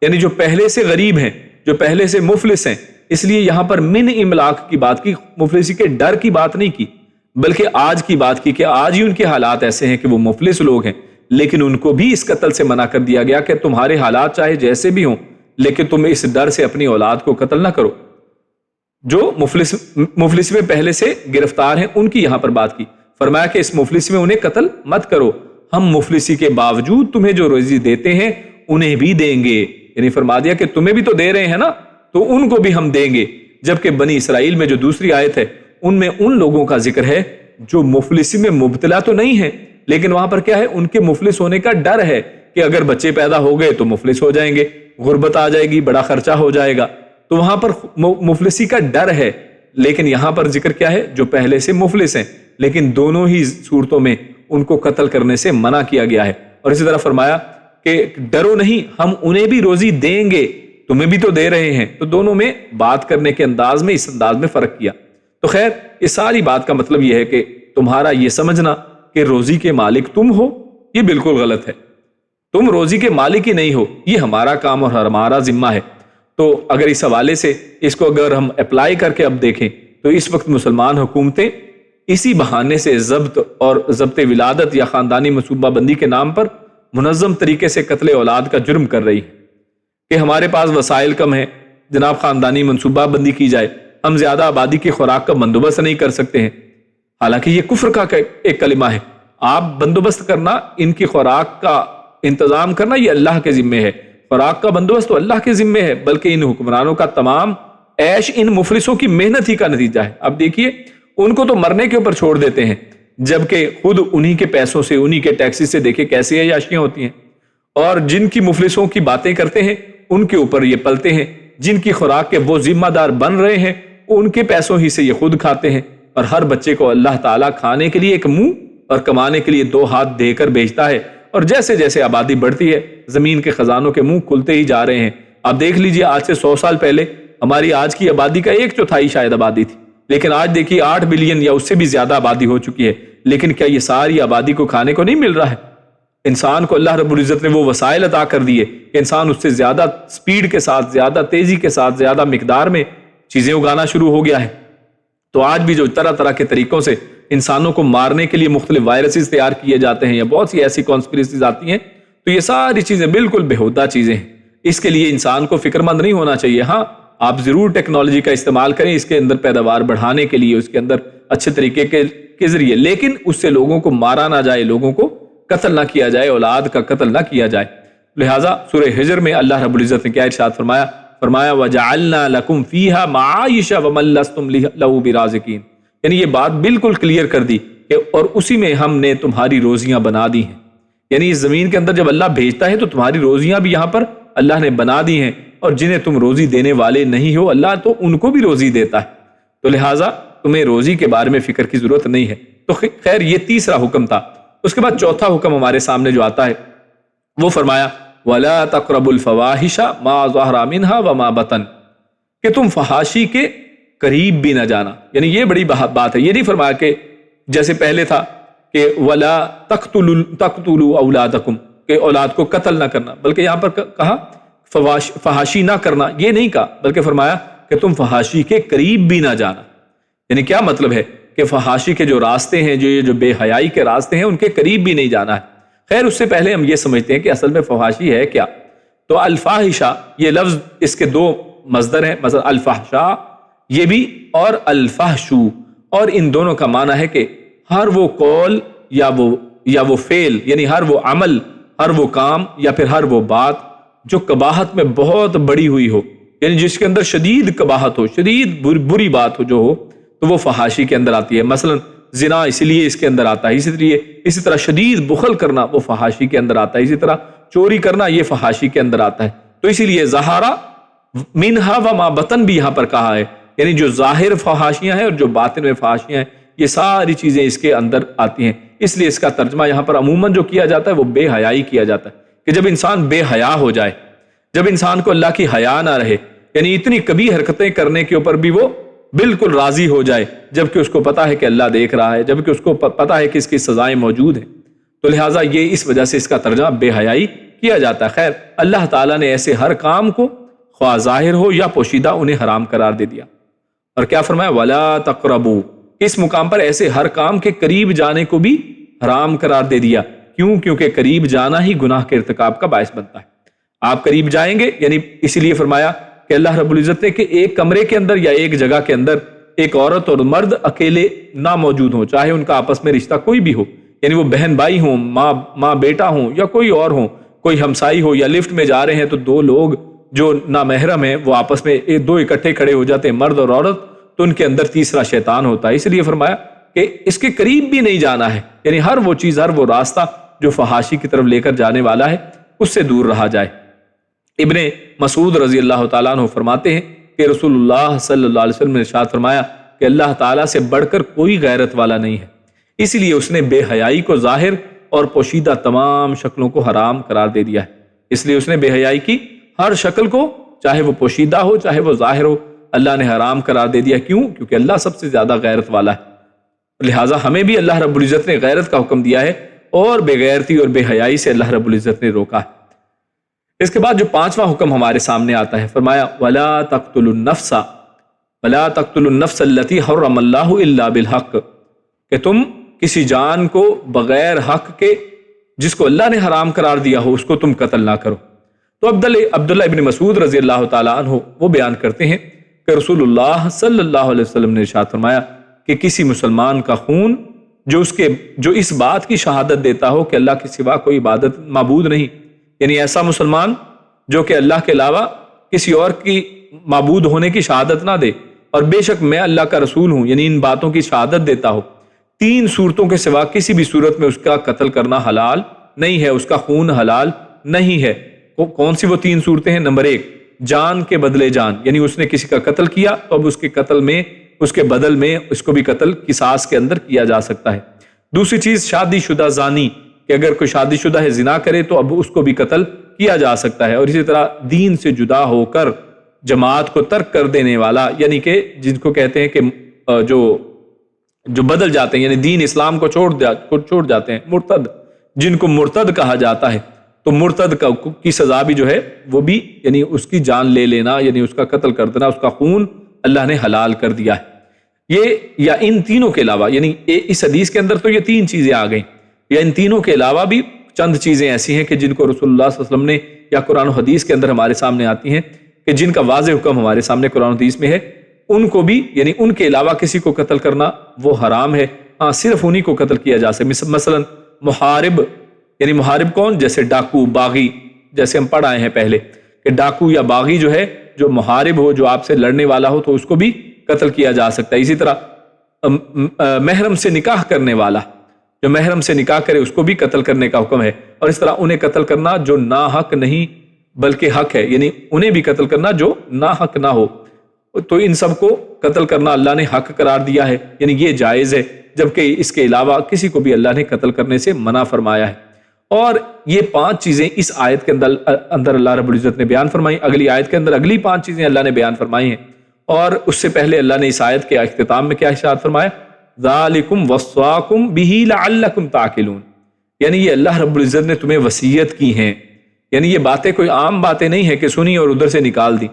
یعنی جو پہلے سے غریب ہیں، جو پہلے سے مفلس ہیں، اس لیے یہاں پر من املاک کی بات کی، مفلسی کے ڈر کی بات نہیں کی، بلکہ آج کی بات کی کہ آج ہی ان کے حالات ایسے ہیں کہ وہ مفلس لوگ ہیں، لیکن ان کو بھی اس قتل سے منع کر دیا گیا کہ تمہارے حالات چاہے جیسے بھی ہوں لیکن تم اس ڈر سے اپنی اولاد کو قتل نہ کرو۔ جو مفلس میں پہلے سے گرفتار ہیں ان کی یہاں پر بات کی، فرمایا کہ اس مفلس میں انہیں قتل مت کرو، ہم مفلسی کے باوجود تمہیں جو روزی دیتے ہیں انہیں بھی دیں گے، یعنی فرما دیا کہ تمہیں بھی تو دے رہے ہیں نا تو ان کو بھی ہم دیں گے۔ جبکہ بنی اسرائیل میں جو دوسری آیت ہے ان میں ان لوگوں کا ذکر ہے جو مفلسی میں مبتلا تو نہیں ہے لیکن وہاں پر کیا ہے، ان کے مفلس ہونے کا ڈر ہے کہ اگر بچے پیدا ہو گئے تو مفلس ہو جائیں گے، غربت آ جائے گی، بڑا خرچہ ہو جائے گا، تو وہاں پر مفلسی کا ڈر ہے۔ لیکن یہاں پر ذکر کیا ہے، جو پہلے سے مفلس ہیں، لیکن دونوں ہی صورتوں میں ان کو قتل کرنے سے منع کیا گیا ہے۔ اور اسی طرح فرمایا کہ ڈرو نہیں، ہم انہیں بھی روزی دیں گے، تمہیں بھی تو دے رہے ہیں۔ تو دونوں میں بات کرنے کے انداز میں اس انداز میں فرق کیا۔ تو خیر اس ساری بات کا مطلب یہ ہے کہ تمہارا یہ سمجھنا کہ روزی کے مالک تم ہو یہ بالکل غلط ہے، تم روزی کے مالک ہی نہیں ہو، یہ ہمارا کام اور ہمارا ذمہ ہے۔ تو اگر اس حوالے سے اس کو اگر ہم اپلائی کر کے اب دیکھیں تو اس وقت مسلمان حکومتیں اسی بہانے سے ضبط اور ضبط ولادت یا خاندانی منصوبہ بندی کے نام پر منظم طریقے سے قتل اولاد کا جرم کر رہی ہے کہ ہمارے پاس وسائل کم ہیں، جناب خاندانی منصوبہ بندی کی جائے، ہم زیادہ آبادی کی خوراک کا بندوبست نہیں کر سکتے ہیں، حالانکہ یہ کفر کا ایک کلمہ ہے۔ آپ بندوبست کرنا، ان کی خوراک کا انتظام کرنا یہ اللہ کے ذمے ہے، خوراک کا بندوبست تو اللہ کے ذمے ہے، بلکہ ان حکمرانوں کا تمام عیش ان مفلسوں کی محنت ہی کا نتیجہ ہے۔ اب دیکھیے ان کو تو مرنے کے اوپر چھوڑ دیتے ہیں، جبکہ خود انہی کے پیسوں سے، انہی کے ٹیکسی سے دیکھیں کیسی عیاشیاں ہوتی ہیں، اور جن کی مفلسوں کی باتیں کرتے ہیں ان کے اوپر یہ پلتے ہیں، جن کی خوراک کے وہ ذمہ دار بن رہے ہیں ان کے پیسوں ہی سے یہ خود کھاتے ہیں، اور ہر بچے کو اللہ تعالیٰ کھانے کے لیے ایک منہ اور کمانے کے لیے دو ہاتھ دے کر بھیجتا ہے، اور جیسے جیسے آبادی بڑھتی ہے زمین کے خزانوں کے منہ کھلتے ہی جا رہے ہیں۔ آپ دیکھ لیجئے آج سے 100 سال پہلے ہماری آج کی آبادی کا 1/4 شاید آبادی تھی، لیکن آج دیکھیے 8 بلین یا اس سے بھی زیادہ آبادی ہو چکی ہے، لیکن کیا یہ ساری آبادی کو کھانے کو نہیں مل رہا ہے؟ انسان کو اللہ رب العزت نے وہ وسائل عطا کر دیے کہ انسان اس سے زیادہ سپیڈ کے ساتھ، زیادہ تیزی کے ساتھ، زیادہ مقدار میں چیزیں اگانا شروع ہو گیا ہے۔ تو آج بھی جو طرح طرح کے طریقوں سے انسانوں کو مارنے کے لیے مختلف وائرسز تیار کیے جاتے ہیں یا بہت سی ایسی کانسپریسیز آتی ہیں، تو یہ ساری چیزیں بالکل بےہودہ چیزیں ہیں۔ اس کے لیے انسان کو فکر مند نہیں ہونا چاہیے۔ ہاں آپ ضرور ٹیکنالوجی کا استعمال کریں اس کے اندر پیداوار بڑھانے کے لیے، اس کے اندر اچھے طریقے کے ذریعے، لیکن اس سے لوگوں کو مارا نہ جائے، لوگوں کو قتل نہ کیا جائے، اولاد کا قتل نہ کیا جائے۔ لہٰذا سورہ ہجر میں اللہ رب العزت نے کیا ارشاد فرمایا؟ وَجَعَلْنَا لَكُمْ فِيهَا مَعَائِشَ وَمَن لَّسْتُمْ لَهُ بِرَازِقِينَ، یعنی یہ بات بالکل کلیئر کر دی کہ اور اسی میں ہم نے تمہاری روزیاں بنا دی ہیں، یعنی اس زمین کے اندر جب اللہ بھیجتا ہے تو تمہاری روزیاں بھی یہاں پر اللہ نے بنا دی ہیں، اور جنہیں تم روزی دینے والے نہیں ہو اللہ تو ان کو بھی روزی دیتا ہے، تو لہٰذا تمہیں روزی کے بارے میں فکر کی ضرورت نہیں ہے۔ تو خیر یہ تیسرا حکم تھا۔ اس کے بعد چوتھا حکم ہمارے سامنے جو آتا ہے وہ فرمایا وَلَا تَقْرَبُوا الْفَوَاحِشَ مَا ظَهَرَ مِنْهَا وَمَا بَطَنَ، کہ تم فحاشی کے قریب بھی نہ جانا، یعنی یہ بڑی بات ہے۔ یہ نہیں فرمایا کہ جیسے پہلے تھا کہ وَلَا تَقْتُلُوا أَوْلَادَكُمْ، کہ اولاد کو قتل نہ کرنا، بلکہ یہاں پر کہا فحاشی نہ کرنا، یہ نہیں کہا، بلکہ فرمایا کہ تم فحاشی کے قریب بھی نہ جانا۔ یعنی کیا مطلب ہے کہ فحاشی کے جو راستے ہیں، جو بے حیائی کے راستے ہیں، ان کے قریب بھی نہیں جانا ہے۔ خیر اس سے پہلے ہم یہ سمجھتے ہیں کہ اصل میں فحاشی ہے کیا۔ تو الفاحشہ یہ لفظ اس کے دو مصدر ہیں، مثلا الفحشاء یہ بھی اور الفحشو، اور ان دونوں کا معنی ہے کہ ہر وہ قول یا وہ فعل، یعنی ہر وہ عمل، ہر وہ کام یا پھر ہر وہ بات جو قباحت میں بہت بڑی ہوئی ہو، یعنی جس کے اندر شدید قباحت ہو، شدید بری بات ہو جو ہو، تو وہ فحاشی کے اندر آتی ہے۔ مثلا زنا اسی لیے اس کے اندر آتا ہے، اسی طرح شدید بخل کرنا وہ فحاشی کے اندر آتا ہے، اسی طرح چوری کرنا یہ فحاشی کے اندر آتا ہے۔ تو اسی لیے ظہارا منہا وما بطن بھی یہاں پر کہا ہے، یعنی جو ظاہر فحاشیاں ہیں اور جو باطن میں فحاشیاں ہیں، یہ ساری چیزیں اس کے اندر آتی ہیں۔ اس لیے اس کا ترجمہ یہاں پر عموماً جو کیا جاتا ہے وہ بے حیائی کیا جاتا ہے، کہ جب انسان بے حیا ہو جائے، جب انسان کو اللہ کی حیا نہ رہے، یعنی اتنی کبھی حرکتیں کرنے کے اوپر بھی وہ بالکل راضی ہو جائے، جبکہ اس کو پتا ہے کہ اللہ دیکھ رہا ہے، جبکہ اس کو پتا ہے کہ اس کی سزائیں موجود ہیں۔ تو لہٰذا یہ اس وجہ سے اس کا ترجمہ بے حیائی کیا جاتا ہے۔ خیر، اللہ تعالیٰ نے ایسے ہر کام کو خواہ ظاہر ہو یا پوشیدہ انہیں حرام قرار دے دیا، اور کیا فرمایا؟ وَلَا تَقْرَبُوا، اس مقام پر ایسے ہر کام کے قریب جانے کو بھی حرام قرار دے دیا۔ کیوں؟ کیونکہ قریب جانا ہی گناہ کے ارتکاب کا باعث بنتا ہے۔ آپ قریب جائیں گے، یعنی اسی لیے فرمایا کہ اللہ رب العزت نے کہ ایک کمرے کے اندر یا ایک جگہ کے اندر ایک عورت اور مرد اکیلے نہ موجود ہوں، چاہے ان کا آپس میں رشتہ کوئی بھی ہو، یعنی وہ بہن بھائی ہوں، ماں بیٹا ہوں، یا کوئی اور ہوں، کوئی ہمسائی ہو، یا لفٹ میں جا رہے ہیں تو دو لوگ جو نامحرم ہیں وہ آپس میں دو اکٹھے کھڑے ہو جاتے ہیں، مرد اور عورت، تو ان کے اندر تیسرا شیطان ہوتا ہے۔ اس لیے فرمایا کہ اس کے قریب بھی نہیں جانا ہے، یعنی ہر وہ چیز، ہر وہ راستہ جو فحاشی کی طرف لے کر جانے والا ہے اس سے دور رہا جائے۔ ابن مسعود رضی اللہ تعالیٰ عنہ فرماتے ہیں کہ رسول اللہ صلی اللہ علیہ وسلم نے ارشاد فرمایا کہ اللہ تعالیٰ سے بڑھ کر کوئی غیرت والا نہیں ہے، اس لیے اس نے بے حیائی کو ظاہر اور پوشیدہ تمام شکلوں کو حرام قرار دے دیا ہے۔ اس لیے اس نے بے حیائی کی ہر شکل کو، چاہے وہ پوشیدہ ہو چاہے وہ ظاہر ہو، اللہ نے حرام قرار دے دیا۔ کیوں؟ کیونکہ اللہ سب سے زیادہ غیرت والا ہے، لہٰذا ہمیں بھی اللہ رب العزت نے غیرت کا حکم دیا ہے، اور بے غیرتی اور بے حیائی سے اللہ رب العزت نے روکا ہے۔ اس کے بعد جو پانچواں حکم ہمارے سامنے آتا ہے، فرمایا وَلَا تَقْتُلُوا النَّفْسَ وَلَا تَقْتُلُوا النَّفْسَ الَّتِي حَرَّمَ اللَّهُ إِلَّا بِالْحَقِّ، کہ تم کسی جان کو بغیر حق کے جس کو اللہ نے حرام قرار دیا ہو اس کو تم قتل نہ کرو۔ تو عبداللہ ابن مسعود رضی اللہ تعالیٰ عنہ وہ بیان کرتے ہیں کہ رسول اللہ صلی اللہ علیہ وسلم نے ارشاد فرمایا کہ کسی مسلمان کا خون جو اس بات کی شہادت دیتا ہو کہ اللہ کے سوا کوئی عبادت معبود نہیں، یعنی ایسا مسلمان جو کہ اللہ کے علاوہ کسی اور کی معبود ہونے کی شہادت نہ دے، اور بے شک میں اللہ کا رسول ہوں، یعنی ان باتوں کی شہادت دیتا ہو، تین صورتوں کے سوا کسی بھی صورت میں اس کا قتل کرنا حلال نہیں ہے، اس کا خون حلال نہیں ہے۔ کون سی وہ تین صورتیں ہیں؟ نمبر ایک، جان کے بدلے جان، یعنی اس نے کسی کا قتل کیا تو اب اس کے قتل میں، اس کے بدل میں اس کو بھی قتل قصاص کے اندر کیا جا سکتا ہے۔ دوسری چیز شادی شدہ زانی، کہ اگر کوئی شادی شدہ ہے زنا کرے تو اب اس کو بھی قتل کیا جا سکتا ہے۔ اور اسی طرح دین سے جدا ہو کر جماعت کو ترک کر دینے والا، یعنی کہ جن کو کہتے ہیں کہ جو بدل جاتے ہیں، یعنی دین اسلام کو چھوڑ جاتے ہیں، مرتد، جن کو مرتد کہا جاتا ہے، تو مرتد کی سزا بھی جو ہے وہ بھی، یعنی اس کی جان لے لینا، یعنی اس کا قتل کر دینا، اس کا خون اللہ نے حلال کر دیا ہے۔ یہ یا ان تینوں کے علاوہ، یعنی اس حدیث کے اندر تو یہ تین چیزیں آ گئیں، یا ان تینوں کے علاوہ بھی چند چیزیں ایسی ہیں کہ جن کو رسول اللہ صلی اللہ علیہ وسلم نے یا قرآن و حدیث کے اندر ہمارے سامنے آتی ہیں کہ جن کا واضح حکم ہمارے سامنے قرآن و حدیث میں ہے، ان کو بھی، یعنی ان کے علاوہ کسی کو قتل کرنا وہ حرام ہے۔ ہاں، صرف انہی کو قتل کیا جا سکے۔ مثلا محارب، یعنی محارب کون؟ جیسے ڈاکو، باغی، جیسے ہم پڑھ آئے ہیں پہلے کہ ڈاکو یا باغی جو ہے، جو محارب ہو، جو آپ سے لڑنے والا ہو، تو اس کو بھی قتل کیا جا سکتا ہے۔ اسی طرح محرم سے نکاح کرنے والا، جو محرم سے نکاح کرے، اس کو بھی قتل کرنے کا حکم ہے۔ اور اس طرح انہیں قتل کرنا جو ناحق نہیں بلکہ حق ہے، یعنی انہیں بھی قتل کرنا جو ناحق نہ ہو، تو ان سب کو قتل کرنا اللہ نے حق قرار دیا ہے، یعنی یہ جائز ہے، جبکہ اس کے علاوہ کسی کو بھی اللہ نے قتل کرنے سے منع فرمایا ہے۔ اور یہ پانچ چیزیں اس آیت کے اندر اللہ رب العزت نے بیان فرمائی۔ اگلی آیت کے اندر اگلی پانچ چیزیں اللہ نے بیان فرمائی ہیں، اور اس سے پہلے اللہ نے اس آیت کے اختتام میں کیا ارشاد فرمایا؟ ذالکم وصاکم بہ لعلکم تعقلون، یعنی یہ اللہ رب العزت نے تمہیں وصیت کی ہیں، یعنی یہ باتیں کوئی عام باتیں نہیں ہیں کہ سنی اور ادھر سے نکال دی،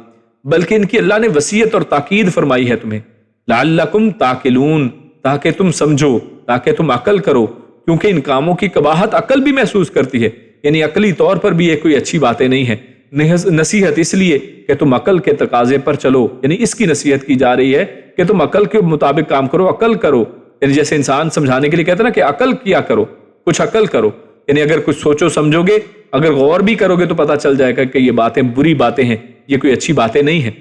بلکہ ان کی اللہ نے وصیت اور تاکید فرمائی ہے تمہیں، لعلکم تعقلون، تاکہ تم سمجھو، تاکہ تم عقل کرو، کیونکہ ان کاموں کی قباحت عقل بھی محسوس کرتی ہے، یعنی عقلی طور پر بھی یہ کوئی اچھی باتیں نہیں ہیں۔ نصیحت اس لیے کہ تم عقل کے تقاضے پر چلو، یعنی اس کی نصیحت کی جا رہی ہے کہ تم عقل کے مطابق کام کرو، عقل کرو، یعنی جیسے انسان سمجھانے کے لیے کہتا ہے نا کہ عقل کیا کرو، کچھ عقل کرو، یعنی اگر کچھ سوچو سمجھو گے، اگر غور بھی کرو گے تو پتہ چل جائے گا کہ یہ باتیں بری باتیں ہیں، یہ کوئی اچھی باتیں نہیں ہیں۔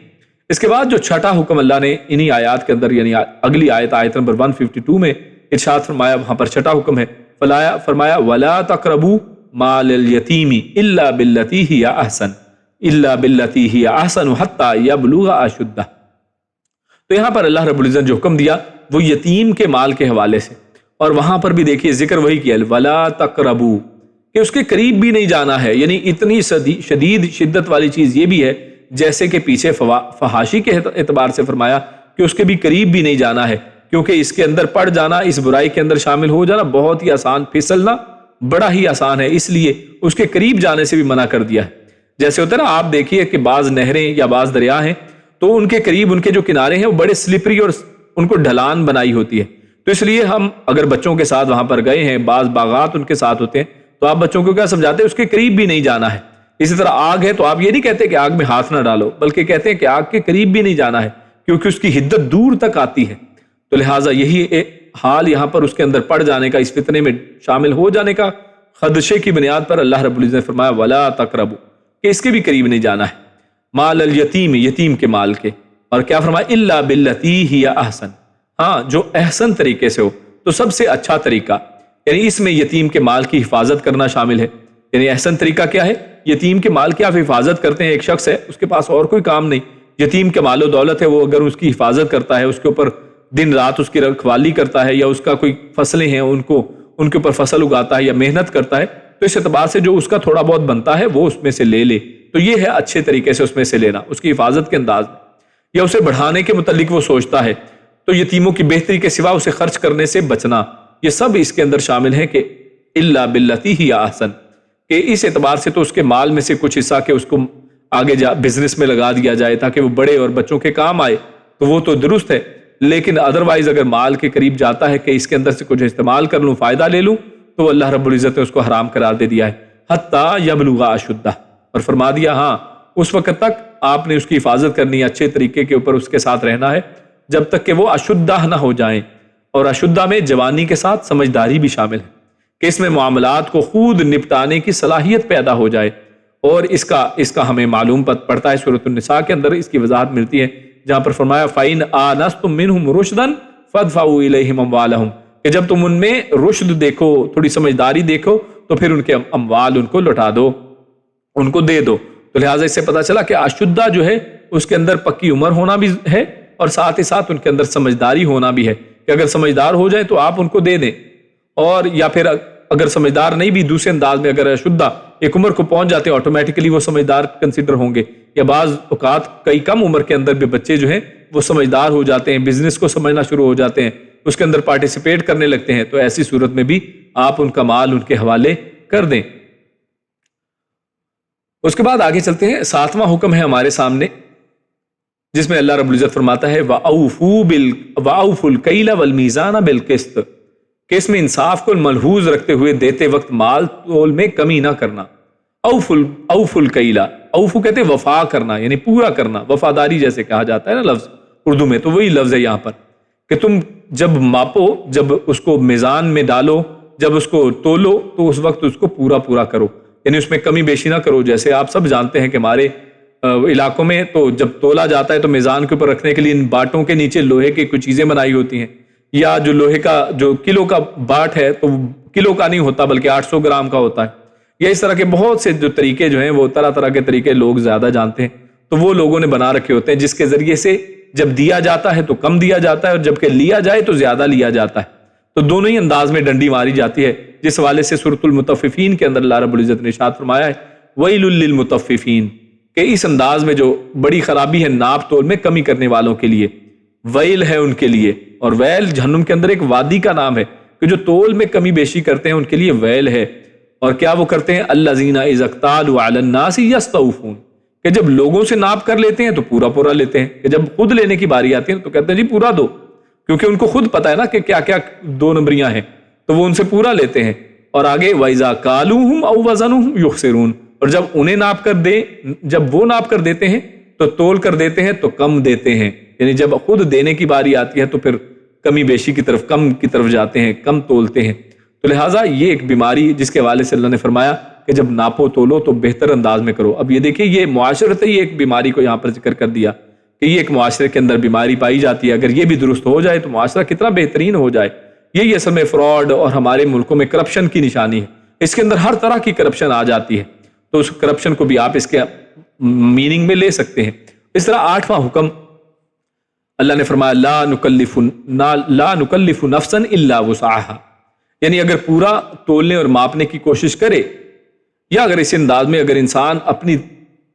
اس کے بعد جو چھٹا حکم اللہ نے انہی آیات کے اندر، یعنی اگلی آیت نمبر 152 میں ارشاد فرمایا، وہاں پر چھٹا حکم ہے، فرمایا وَلَا تَقْرَبُوا مَالَ الْيَتِيمِ إِلَّا بِالَّتِي هِيَ أَحْسَنُ حَتَّى يَبْلُغَ أَشُدَّهُ۔ تو یہاں پر اللہ رب العزت جو حکم دیا وہ یتیم کے مال کے حوالے سے، اور وہاں پر بھی دیکھیے ذکر وہی کیا، وَلَا تَقْرَبُوا، کہ اس کے قریب بھی نہیں جانا ہے، یعنی اتنی شدید شدت والی چیز یہ بھی ہے، جیسے کہ پیچھے فحاشی کے اعتبار سے فرمایا کہ اس کے بھی قریب بھی نہیں جانا ہے، کیونکہ اس کے اندر پڑ جانا، اس برائی کے اندر شامل ہو جانا بہت ہی آسان، پھسلنا بڑا ہی آسان ہے، اس لیے اس کے قریب جانے سے بھی منع کر دیا ہے۔ جیسے ہوتا ہے نا، آپ دیکھیے کہ بعض نہریں یا بعض دریا ہیں تو ان کے قریب ان کے جو کنارے ہیں وہ بڑے سلپری اور ان کو ڈھلان بنائی ہوتی ہے، تو اس لیے ہم اگر بچوں کے ساتھ وہاں پر گئے ہیں، بعض باغات ان کے ساتھ ہوتے ہیں، تو آپ بچوں کو کیا سمجھاتے ہیں؟ اس کے قریب بھی نہیں جانا ہے۔ اسی طرح آگ ہے تو آپ یہ نہیں کہتے کہ آگ میں ہاتھ نہ ڈالو، بلکہ کہتے ہیں کہ آگ کے قریب بھی نہیں جانا ہے، کیونکہ اس کی حدت دور تک آتی ہے۔ تو لہٰذا یہی حال یہاں پر اس کے اندر پڑ جانے کا، اس فتنے میں شامل ہو جانے کا خدشے کی بنیاد پر اللہ رب العزت نے فرمایا وَلَا تَقْرَبُوا، کہ اس کے بھی قریب نہیں جانا ہے، مال الیتیم، یتیم کے مال کے، اور کیا فرمایا الا باللتی ہی احسن، ہاں جو احسن طریقے سے ہو، تو سب سے اچھا طریقہ، یعنی اس میں یتیم کے مال کی حفاظت کرنا شامل ہے۔ یعنی احسن طریقہ کیا ہے؟ یتیم کے مال کی آپ حفاظت کرتے ہیں، ایک شخص ہے اس کے پاس اور کوئی کام نہیں، یتیم کے مال و دولت ہے، وہ اگر اس کی حفاظت کرتا ہے، اس کے اوپر دن رات اس کی رکھوالی کرتا ہے، یا اس کا کوئی فصلیں ہیں ان کے اوپر فصل اگاتا ہے یا محنت کرتا ہے، تو اس اعتبار سے جو اس کا تھوڑا بہت بنتا ہے وہ اس میں سے لے لے، تو یہ ہے اچھے طریقے سے اس میں سے لینا، اس کی حفاظت کے انداز میں، یا اسے بڑھانے کے متعلق وہ سوچتا ہے، تو یتیموں کی بہتری کے سوا اسے خرچ کرنے سے بچنا، یہ سب اس کے اندر شامل ہے کہ الا باللتی ہی احسن، کہ اس اعتبار سے تو اس کے مال میں سے کچھ حصہ کہ اس کو آگے بزنس میں لگا دیا جائے تاکہ وہ بڑے اور بچوں کے کام آئے، تو وہ تو درست ہے، لیکن ادروائز اگر مال کے قریب جاتا ہے کہ اس کے اندر سے کچھ استعمال کر لوں، فائدہ لے لوں، تو اللہ رب العزت نے اس کو حرام قرار دے دیا ہے، حتیٰ یبلغ اشدہ، اور فرما دیا ہاں اس وقت تک آپ نے اس کی حفاظت کرنی ہے، اچھے طریقے کے اوپر اس کے ساتھ رہنا ہے، جب تک کہ وہ اشدہ نہ ہو جائیں، اور اشدہ میں جوانی کے ساتھ سمجھداری بھی شامل ہے، کہ اس میں معاملات کو خود نپٹانے کی صلاحیت پیدا ہو جائے، اور اس کا ہمیں معلوم پڑتا ہے سورۃ النساء کے اندر اس کی وضاحت ملتی ہے، جہاں پر فرمایا فَإِنْ آنَسْتُم مِّنْهُمْ رُشْدًا فَادْفَعُوا إِلَيْهِمْ أَمْوَالَهُمْ، کہ جب تم ان میں رشد دیکھو، تھوڑی سمجھداری دیکھو، تو پھر ان کے اموال ان کو لوٹا دو، ان کو دے دو۔ تو لہٰذا اس سے پتہ چلا کہ اشدہ جو ہے اس کے اندر پکی عمر ہونا بھی ہے، اور ساتھ ہی ساتھ ان کے اندر سمجھداری ہونا بھی ہے، کہ اگر سمجھدار ہو جائیں تو آپ ان کو دے دیں، اور یا پھر اگر سمجھدار نہیں بھی دوسرے انداز میں، اگر اشدہ ایک عمر کو پہنچ جاتے ہیں آٹومیٹکلی وہ سمجھدار کنسیڈر ہوں گے، یا بعض اوقات کئی کم عمر کے اندر بھی بچے جو ہیں وہ سمجھدار ہو جاتے ہیں، بزنس کو سمجھنا شروع ہو جاتے ہیں، اس کے اندر پارٹیسپیٹ کرنے لگتے ہیں، تو ایسی صورت میں بھی آپ ان کا مال ان کے حوالے کر دیں۔ اس کے بعد آگے چلتے ہیں، 7واں حکم ہے ہمارے سامنے، جس میں اللہ رب العزت فرماتا ہے وَأَوْفُوا الْكَيْلَ وَالْمِيزَانَ بِالْقِسْطِ، کہ اس میں انصاف کو ملحوظ رکھتے ہوئے دیتے وقت مال تول میں کمی نہ کرنا۔ اوفوا الکیل، اوفو کہتے ہیں وفا کرنا، یعنی پورا کرنا، وفاداری جیسے کہا جاتا ہے نا لفظ اردو میں، تو وہی لفظ ہے یہاں پر، کہ تم جب ماپو، جب اس کو میزان میں ڈالو، جب اس کو تولو، تو اس وقت اس کو پورا کرو، یعنی اس میں کمی بیشی نہ کرو۔ جیسے آپ سب جانتے ہیں کہ ہمارے علاقوں میں تو جب تولا جاتا ہے تو میزان کے اوپر رکھنے کے لیے ان باٹوں کے نیچے لوہے کی کچھ چیزیں بنائی ہوتی ہیں، یا جو لوہے کا جو کلو کا باٹ ہے تو کلو کا نہیں ہوتا بلکہ 800 گرام کا ہوتا ہے، یا اس طرح کے بہت سے جو طریقے جو ہیں وہ طرح کے طریقے لوگ زیادہ جانتے ہیں، تو وہ لوگوں نے بنا رکھے ہوتے ہیں جس کے ذریعے سے جب دیا جاتا ہے تو کم دیا جاتا ہے، اور جب کہ لیا جائے تو زیادہ لیا جاتا ہے، تو دونوں ہی انداز میں ڈنڈی ماری جاتی ہے، جس حوالے سے سورۃ المطففین کے اندر اللہ رب العزت نے ارشاد فرمایا ہے ویل للمطففین، کہ اس انداز میں جو بڑی خرابی ہے ناپ تول میں کمی کرنے والوں کے لیے ویل ہے ان کے لیے، اور ویل جہنم کے اندر ایک وادی کا نام ہے، کہ جو تول میں کمی بیشی کرتے ہیں ان کے لیے ویل ہے۔ اور کیا وہ کرتے ہیں؟ الذین اذا اکتالوا علی الناس یستوفون، کہ جب لوگوں سے ناپ کر لیتے ہیں تو پورا لیتے ہیں، کہ جب خود لینے کی باری آتی ہے تو کہتے ہیں جی پورا دو، کیونکہ ان کو خود پتا ہے نا کہ کیا کیا 2 نمبریاں ہیں، تو وہ ان سے پورا لیتے ہیں۔ اور آگے وَإِذَا كَالُوهُمْ أَوْ وَزَنُوهُمْ يُخْسِرُونَ، اور جب انہیں ناپ کر دیں، جب وہ ناپ کر دیتے ہیں تو تول کر دیتے ہیں تو کم دیتے ہیں، یعنی جب خود دینے کی باری آتی ہے تو پھر کمی بیشی کی طرف، کم کی طرف جاتے ہیں، کم تولتے ہیں۔ تو لہٰذا یہ ایک بیماری جس کے حوالے سے اللہ نے فرمایا کہ جب ناپو تولو تو بہتر انداز میں کرو۔ اب یہ دیکھیں یہ معاشرتی ایک بیماری کو یہاں پر ذکر کر دیا کہ یہ ایک معاشرے کے اندر بیماری پائی جاتی ہے، اگر یہ بھی درست ہو جائے تو معاشرہ کتنا بہترین ہو جائے۔ یہی اصل میں فراڈ اور ہمارے ملکوں میں کرپشن کی نشانی ہے، اس کے اندر ہر طرح کی کرپشن آ جاتی ہے، تو اس کرپشن کو بھی آپ اس کے میننگ میں لے سکتے ہیں۔ اس طرح 8واں حکم اللہ نے فرمایا لا نکلف نفسا الا وسعها، یعنی اگر پورا تولنے اور ماپنے کی کوشش کرے، یا اگر اس انداز میں اگر انسان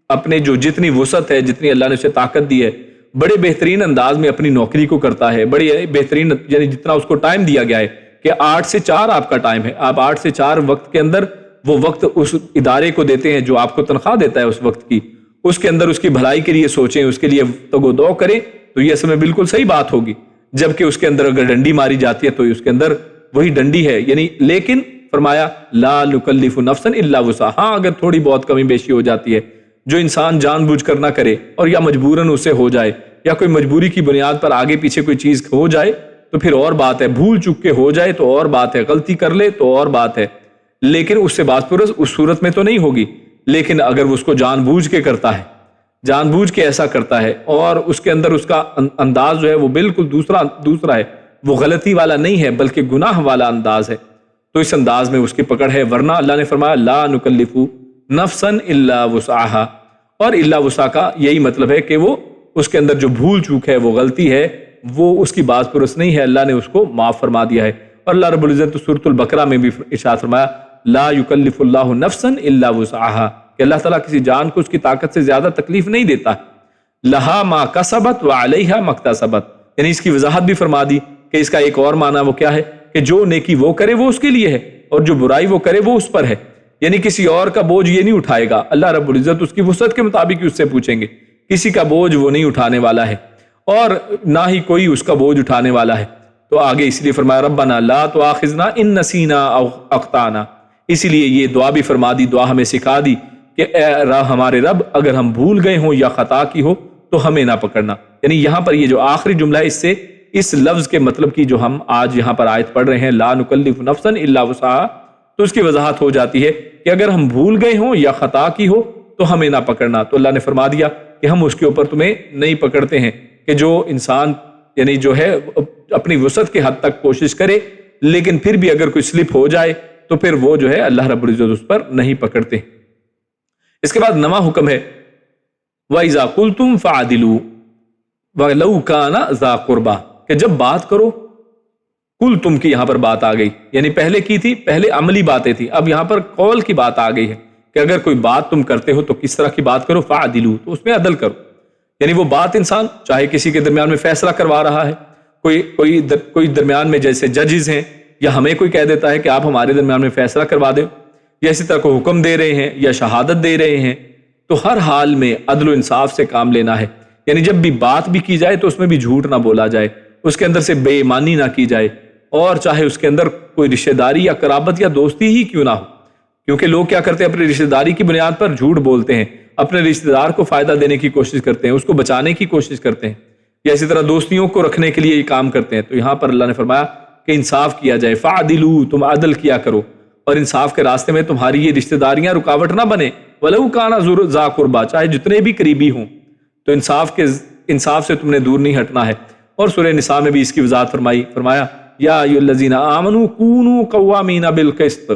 اپنے جو جتنی وسعت ہے، جتنی اللہ نے اسے طاقت دی ہے بڑے بہترین انداز میں اپنی نوکری کو کرتا ہے، بڑے بہترین یعنی جتنا اس کو ٹائم دیا گیا ہے کہ 8 سے 4 آپ کا ٹائم ہے، آپ 8 سے 4 وقت کے اندر وہ وقت اس ادارے کو دیتے ہیں جو آپ کو تنخواہ دیتا ہے اس وقت کی، اس کے اندر اس کی بھلائی کے لیے سوچیں، اس کے لیے تگ و دو کریں، تو یہ اصل میں بالکل صحیح بات ہوگی۔ جبکہ اس کے اندر اگر ڈنڈی ماری جاتی ہے تو اس کے اندر وہی ڈنڈی ہے، یعنی لیکن فرمایا لا نکلف نفسا الا وسعها، ہاں اگر تھوڑی بہت کمی بیشی ہو جاتی ہے جو انسان جان بوجھ کر نہ کرے اور یا مجبوراً اسے ہو جائے یا کوئی مجبوری کی بنیاد پر آگے پیچھے کوئی چیز ہو جائے تو پھر اور بات ہے، بھول چک کے ہو جائے تو اور بات ہے، غلطی کر لے تو اور بات ہے، لیکن اس سے باز پرس اس صورت میں تو نہیں ہوگی۔ لیکن اگر وہ اس کو جان بوجھ کے کرتا ہے، جان بوجھ کے ایسا کرتا ہے اور اس کے اندر اس کا انداز جو ہے وہ بالکل دوسرا ہے، وہ غلطی والا نہیں ہے بلکہ گناہ والا انداز ہے، تو اس انداز میں اس کی پکڑ ہے۔ ورنہ اللہ نے فرمایا لا نکلف نفسا الا وسعها، اور الا وسع کا یہی مطلب ہے کہ وہ اس کے اندر جو بھول چوک ہے، وہ غلطی ہے، وہ اس کی باز پرس نہیں ہے، اللہ نے اس کو معاف فرما دیا ہے۔ اور اللہ رب العزت سورۃ البقرہ میں بھی ارشاد فرمایا لا یکلف اللہ نفسا الا وسعها، کہ اللہ تعالیٰ کسی جان کو اس کی طاقت سے زیادہ تکلیف نہیں دیتا۔ لہا ما کسبت وعلیہا ما اکتسبت، یعنی اس کی وضاحت بھی فرما دی کہ اس کا ایک اور معنی وہ کیا ہے کہ جو نیکی وہ کرے وہ اس کے لیے ہے اور جو برائی وہ کرے وہ اس پر ہے، یعنی کسی اور کا بوجھ یہ نہیں اٹھائے گا، اللہ رب العزت اس کی وسعت کے مطابق اس سے پوچھیں گے، کسی کا بوجھ وہ نہیں اٹھانے والا ہے اور نہ ہی کوئی اس کا بوجھ اٹھانے والا ہے۔ تو آگے اس لیے فرمایا ربنا لا تؤاخذنا ان نسینا او اخطانا، اسی لیے یہ دعا بھی فرما دی، دعا ہمیں سکھا دی کہ اے ہمارے رب اگر ہم بھول گئے ہوں یا خطا کی ہو تو ہمیں نہ پکڑنا۔ یعنی یہاں پر یہ جو آخری جملہ ہے اس سے اس لفظ کے مطلب کی جو ہم آج یہاں پر آیت پڑھ رہے ہیں لا نکلف نفسا الا وسعها، تو اس کی وضاحت ہو جاتی ہے کہ اگر ہم بھول گئے ہوں یا خطا کی ہو تو ہمیں نہ پکڑنا۔ تو اللہ نے فرما دیا کہ ہم اس کے اوپر تمہیں نہیں پکڑتے ہیں، کہ جو انسان یعنی جو ہے اپنی وسعت کے حد تک کوشش کرے لیکن پھر بھی اگر کوئی سلپ ہو جائے تو پھر وہ جو ہے اللہ رب العزت اس پر نہیں پکڑتے۔ اس کے بعد نواں حکم ہے وَإِذَا قُلْتُمْ فَعَدِلُوا وَلَوْ كَانَ ذَا قُرْبَى، کہ جب بات کرو، کل تم کی یہاں پر بات آ گئی، یعنی پہلے کی تھی، پہلے عملی باتیں تھی، اب یہاں پر قول کی بات آ گئی ہے کہ اگر کوئی بات تم کرتے ہو تو کس طرح کی بات کرو، فَعَدِلُوا، تو اس میں عدل کرو، یعنی وہ بات انسان چاہے کسی کے درمیان میں فیصلہ کروا رہا ہے، کوئی درمیان میں جیسے ججز ہیں یا ہمیں کوئی کہہ دیتا ہے کہ آپ ہمارے درمیان میں فیصلہ کروا دیں، یا اسی طرح کوئی حکم دے رہے ہیں یا شہادت دے رہے ہیں، تو ہر حال میں عدل و انصاف سے کام لینا ہے، یعنی جب بھی بات بھی کی جائے تو اس میں بھی جھوٹ نہ بولا جائے، اس کے اندر سے بے ایمانی نہ کی جائے، اور چاہے اس کے اندر کوئی رشتہ داری یا قرابت یا دوستی ہی کیوں نہ ہو، کیونکہ لوگ کیا کرتے ہیں اپنی رشتہ داری کی بنیاد پر جھوٹ بولتے ہیں، اپنے رشتہ دار کو فائدہ دینے کی کوشش کرتے ہیں، اس کو بچانے کی کوشش کرتے ہیں، یا اسی طرح دوستیوں کو رکھنے کے لیے یہ کام کرتے ہیں۔ تو یہاں پر اللہ نے فرمایا کہ انصاف کیا جائے، فَعَدِلُوا، تم عدل کیا کرو، اور انصاف کے راستے میں تمہاری یہ رشتہ داریاں رکاوٹ نہ بنے، وَلَوْ كَانَ ذَا قُرْبَى، چاہے جتنے بھی قریبی ہوں، تو انصاف سے تم نے دور نہیں ہٹنا ہے۔ اور سورہ نساء میں بھی اس کی وضاحت فرمایا یا ایھا الذین آمنوا کونوا قوامین بالقسط،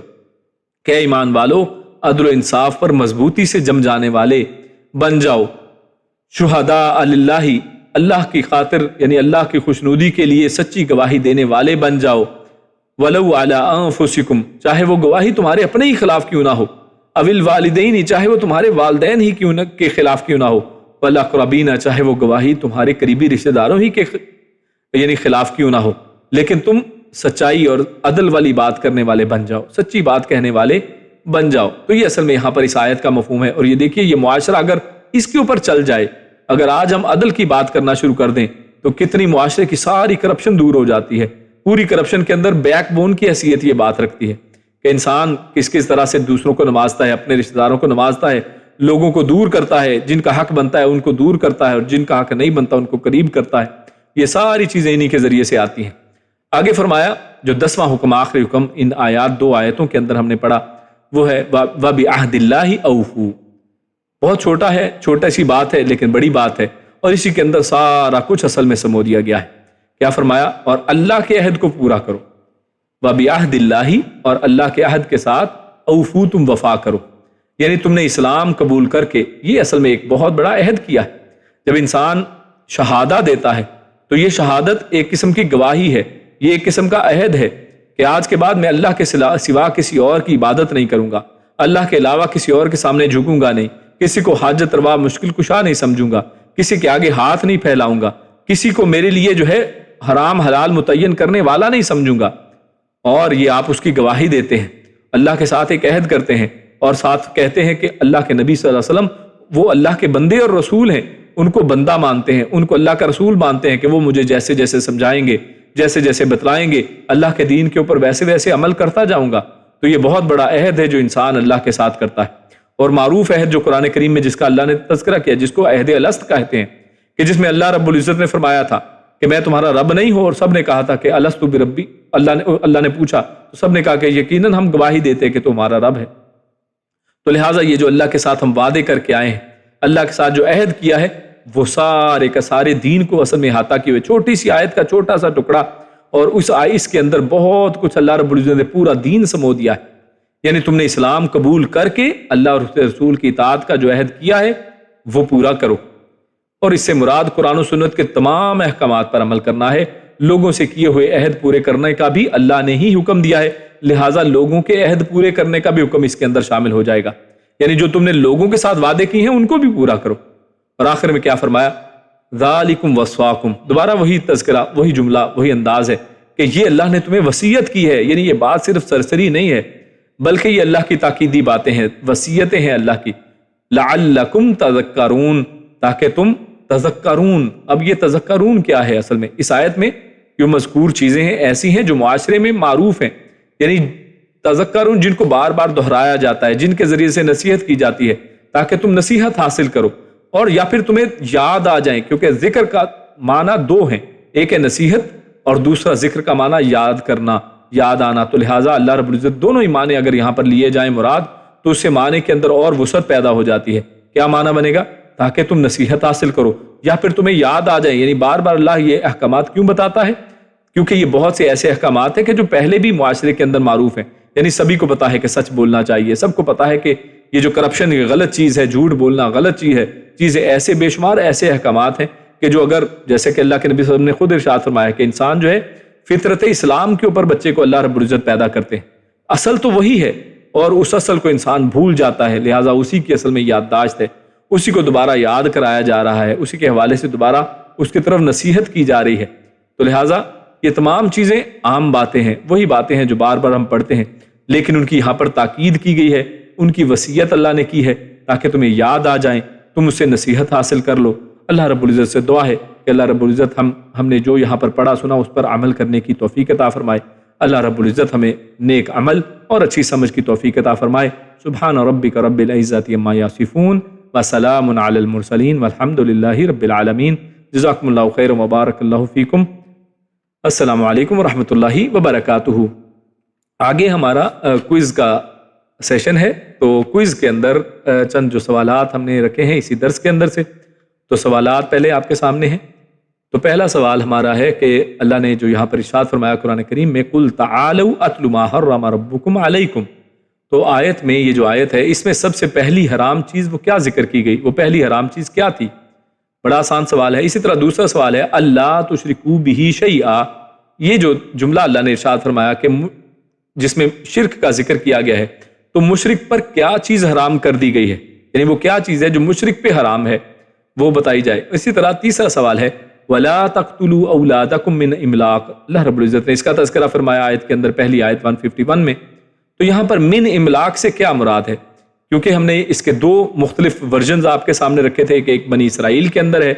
کہ ایمان والو عدل و انصاف پر مضبوطی سے جم جانے والے بن جاؤ، شہداء للہ، اللہ کی خاطر یعنی اللہ کی خوشنودی کے لیے سچی گواہی دینے والے بن جاؤ، ولو علی انفسکم، چاہے وہ گواہی تمہارے اپنے ہی خلاف کیوں نہ ہو، او الوالدین، چاہے وہ تمہارے والدین ہی کیوں نہ کے خلاف کیوں نہ ہو، والاقربین، چاہے وہ گواہی تمہارے قریبی رشتہ داروں ہی کے یعنی خلاف کیوں نہ ہو، لیکن تم سچائی اور عدل والی بات کرنے والے بن جاؤ، سچی بات کہنے والے بن جاؤ۔ تو یہ اصل میں یہاں پر اس آیت کا مفہوم ہے، اور یہ دیکھیے یہ معاشرہ اگر اس کے اوپر چل جائے، اگر آج ہم عدل کی بات کرنا شروع کر دیں تو کتنی معاشرے کی ساری کرپشن دور ہو جاتی ہے۔ پوری کرپشن کے اندر بیک بون کی حیثیت یہ بات رکھتی ہے کہ انسان کس طرح سے دوسروں کو نوازتا ہے، اپنے رشتہ داروں کو نوازتا ہے، لوگوں کو دور کرتا ہے، جن کا حق بنتا ہے ان کو دور کرتا ہے، اور جن کا حق نہیں بنتا ان کو قریب کرتا ہے۔ یہ ساری چیزیں انہی کے ذریعے سے آتی ہیں۔ آگے فرمایا جو 10واں حکم، آخری حکم ان آیات 2 آیتوں کے اندر ہم نے پڑھا، وہ ہے وَبِعَهْدِ اللَّهِ أَوْفُوا، بہت چھوٹا ہے، چھوٹا سی بات ہے لیکن بڑی بات ہے، اور اسی کے اندر سارا کچھ اصل میں سمو دیا گیا ہے۔ کیا فرمایا؟ اور اللہ کے عہد کو پورا کرو، وَبِعَهْدِ اللَّهِ، اور اللہ کے عہد کے ساتھ اوفو، تم وفا کرو، یعنی تم نے اسلام قبول کر کے، یہ اصل میں ایک بہت بڑا عہد کیا ہے۔ جب انسان شہادہ دیتا ہے تو یہ شہادت ایک قسم کی گواہی ہے، یہ ایک قسم کا عہد ہے کہ آج کے بعد میں اللہ کے سوا کسی اور کی عبادت نہیں کروں گا، اللہ کے علاوہ کسی اور کے سامنے جھکوں گا نہیں، کسی کو حاجت روا مشکل کشا نہیں سمجھوں گا، کسی کے آگے ہاتھ نہیں پھیلاؤں گا، کسی کو میرے لیے جو ہے حرام حلال متعین کرنے والا نہیں سمجھوں گا۔ اور یہ آپ اس کی گواہی دیتے ہیں، اللہ کے ساتھ ایک عہد کرتے ہیں اور ساتھ کہتے ہیں کہ اللہ کے نبی صلی اللہ علیہ وسلم وہ اللہ کے بندے اور رسول ہیں، ان کو بندہ مانتے ہیں، ان کو اللہ کا رسول مانتے ہیں کہ وہ مجھے جیسے جیسے سمجھائیں گے، جیسے جیسے بتلائیں گے، اللہ کے دین کے اوپر ویسے ویسے عمل کرتا جاؤں گا۔ تو یہ بہت بڑا عہد ہے جو انسان اللہ کے ساتھ کرتا ہے، اور معروف عہد جو قرآن کریم میں جس کا اللہ نے تذکرہ کیا، جس کو عہد الست کہتے ہیں، کہ جس میں اللہ رب العزت نے فرمایا تھا کہ میں تمہارا رب نہیں ہوں، اور سب نے کہا تھا کہ الست بربی، اللہ نے پوچھا تو سب نے کہا کہ یقیناً ہم گواہی دیتے کہ تمہارا رب ہے۔ تو لہٰذا یہ جو اللہ کے ساتھ ہم وعدے کر کے آئے ہیں، اللہ کے ساتھ جو عہد کیا ہے، وہ سارے کا سارے دین کو اصل میں احاطہ کیے ہوئے، چھوٹی سی آیت کا چھوٹا سا ٹکڑا، اور اس کے اندر بہت کچھ اللہ رب العزت نے پورا دین سمو دیا ہے۔ یعنی تم نے اسلام قبول کر کے اللہ اور اس کے رسول کی اطاعت کا جو عہد کیا ہے وہ پورا کرو، اور اس سے مراد قرآن و سنت کے تمام احکامات پر عمل کرنا ہے۔ لوگوں سے کیے ہوئے عہد پورے کرنے کا بھی اللہ نے ہی حکم دیا ہے، لہٰذا لوگوں کے عہد پورے کرنے کا بھی حکم اس کے اندر شامل ہو جائے گا۔ یعنی جو تم نے لوگوں کے ساتھ وعدے کیے ہیں ان کو بھی پورا کرو۔ اور آخر میں کیا فرمایا؟ ذالکم وصواکم، دوبارہ وہی تذکرہ، وہی جملہ، وہی انداز ہے کہ یہ اللہ نے تمہیں وصیت کی ہے۔ یعنی یہ بات صرف سرسری نہیں ہے، بلکہ یہ اللہ کی تاکیدی باتیں ہیں، وصیتیں ہیں اللہ کی۔ لعلکم تذکرون، تاکہ تم تذکرون۔ اب یہ تذکرون کیا ہے؟ اصل میں اس آیت میں جو مذکور چیزیں ہیں ایسی ہیں جو معاشرے میں معروف ہیں، یعنی تذکرون جن کو بار بار دہرایا جاتا ہے، جن کے ذریعے سے نصیحت کی جاتی ہے تاکہ تم نصیحت حاصل کرو، اور یا پھر تمہیں یاد آ جائیں، کیونکہ ذکر کا معنی دو ہیں، ایک ہے نصیحت اور دوسرا ذکر کا معنی یاد کرنا، یاد آنا۔ تو لہٰذا اللہ رب العزت دونوں ہی معنی اگر یہاں پر لیے جائیں مراد، تو اس سے معنی کے اندر اور وسعت پیدا ہو جاتی ہے۔ کیا معنی بنے گا؟ تاکہ تم نصیحت حاصل کرو، یا پھر تمہیں یاد آ جائیں۔ یعنی بار بار اللہ یہ احکامات کیوں بتاتا ہے؟ کیونکہ یہ بہت سے ایسے احکامات ہیں کہ جو پہلے بھی معاشرے کے اندر معروف ہیں، یعنی سبھی کو پتا ہے کہ سچ بولنا چاہیے، سب کو پتا ہے کہ یہ جو کرپشن یہ غلط چیز ہے، جھوٹ بولنا غلط چیز ہے، چیزیں ایسے بے شمار ایسے احکامات ہیں کہ جو اگر جیسے کہ اللہ کے نبی صلی اللہ علیہ وسلم نے خود ارشاد فرمایا کہ انسان جو ہے فطرت اسلام کے اوپر بچے کو اللہ رب العزت پیدا کرتے ہیں، اصل تو وہی ہے، اور اس اصل کو انسان بھول جاتا ہے، لہٰذا اسی کی اصل میں یادداشت ہے، اسی کو دوبارہ یاد کرایا جا رہا ہے، اسی کے حوالے سے دوبارہ اس کی طرف نصیحت کی جا رہی ہے۔ تو لہٰذا یہ تمام چیزیں عام باتیں ہیں، وہی باتیں ہیں جو بار بار ہم پڑھتے ہیں، لیکن ان کی یہاں پر تاکید کی گئی ہے، ان کی وصیت اللہ نے کی ہے تاکہ تمہیں یاد آ جائیں، تم اس سے نصیحت حاصل کر لو۔ اللہ رب العزت سے دعا ہے کہ اللہ رب العزت ہم نے جو یہاں پر پڑھا سنا اس پر عمل کرنے کی توفیق عطا فرمائے۔ اللہ رب العزت ہمیں نیک عمل اور اچھی سمجھ کی توفیق عطا فرمائے۔ سبحان ربک رب العزت عما یصفون وسلام علی المرسلین والحمد للہ رب العالمین۔ جزاکم اللہ خیر و مبارک اللہ فیکم۔ السلام علیکم ورحمۃ اللہ وبرکاتہ۔ آگے ہمارا کوئز کا سیشن ہے، تو کوئز کے اندر چند جو سوالات ہم نے رکھے ہیں اسی درس کے اندر سے، تو سوالات پہلے آپ کے سامنے ہیں۔ تو پہلا سوال ہمارا ہے کہ اللہ نے جو یہاں پر ارشاد فرمایا قرآن کریم میں قُلْ تَعَالَوْا أَتْلُ مَا حَرَّمَ رَبُّكُمْ عَلَيْكُمْ، تو آیت میں یہ جو آیت ہے اس میں سب سے پہلی حرام چیز وہ کیا ذکر کی گئی؟ وہ پہلی حرام چیز کیا تھی؟ بڑا آسان سوال ہے۔ اسی طرح دوسرا سوال ہے اللہ تشرکوا بہ شیئا، یہ جو جملہ اللہ نے ارشاد فرمایا کہ جس میں شرک کا ذکر کیا گیا ہے، تو مشرک پر کیا چیز حرام کر دی گئی ہے؟ یعنی وہ کیا چیز ہے جو مشرک پہ حرام ہے، وہ بتائی جائے۔ اسی طرح تیسرا سوال ہے وَلَا تَقْتُلُوا أَوْلَادَكُمْ مِنْ إِمْلَاقٍ، اللہ رب العزت نے اس کا تذکرہ فرمایا آیت کے اندر، پہلی آیت 151 میں۔ تو یہاں پر من املاق سے کیا مراد ہے؟ کیونکہ ہم نے اس کے دو مختلف ورژنز آپ کے سامنے رکھے تھے کہ ایک بنی اسرائیل کے اندر ہے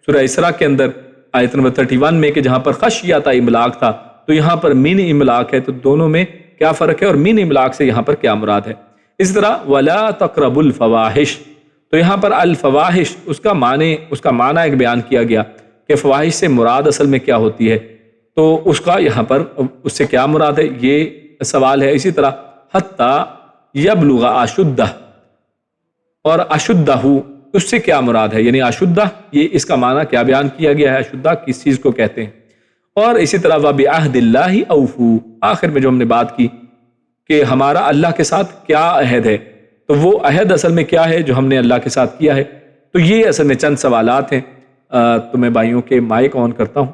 سورہ اسراء کے اندر آیت نمبر 31 میں، کہ جہاں پر خشیۃ املاق تھا، تو یہاں پر من املاق ہے، تو دونوں میں کیا فرق ہے، اور من املاق سے یہاں پر کیا مراد ہے؟ اس طرح وَلَا تَقْرَبُوا الْفَوَاحِشَ، تو یہاں پر الفواحش اس کا معنی ایک بیان کیا گیا کہ فواحش سے مراد اصل میں کیا ہوتی ہے، تو اس کا یہاں پر اس سے کیا مراد ہے یہ سوال ہے۔ اسی طرح حتیٰ یبلغ اشدہ، اور اشدہ اس سے کیا مراد ہے، یعنی اشدہ یہ اس کا معنی کیا بیان کیا گیا ہے، اشدہ کس چیز کو کہتے ہیں۔ اور اسی طرح وَبِعَهْدِ اللَّهِ أَوْفُوا، آخر میں جو ہم نے بات کی کہ ہمارا اللہ کے ساتھ کیا عہد ہے، تو وہ عہد اصل میں کیا ہے جو ہم نے اللہ کے ساتھ کیا ہے۔ تو یہ اصل میں چند سوالات ہیں۔ تو میں بھائیوں کے مائک آن کرتا ہوں۔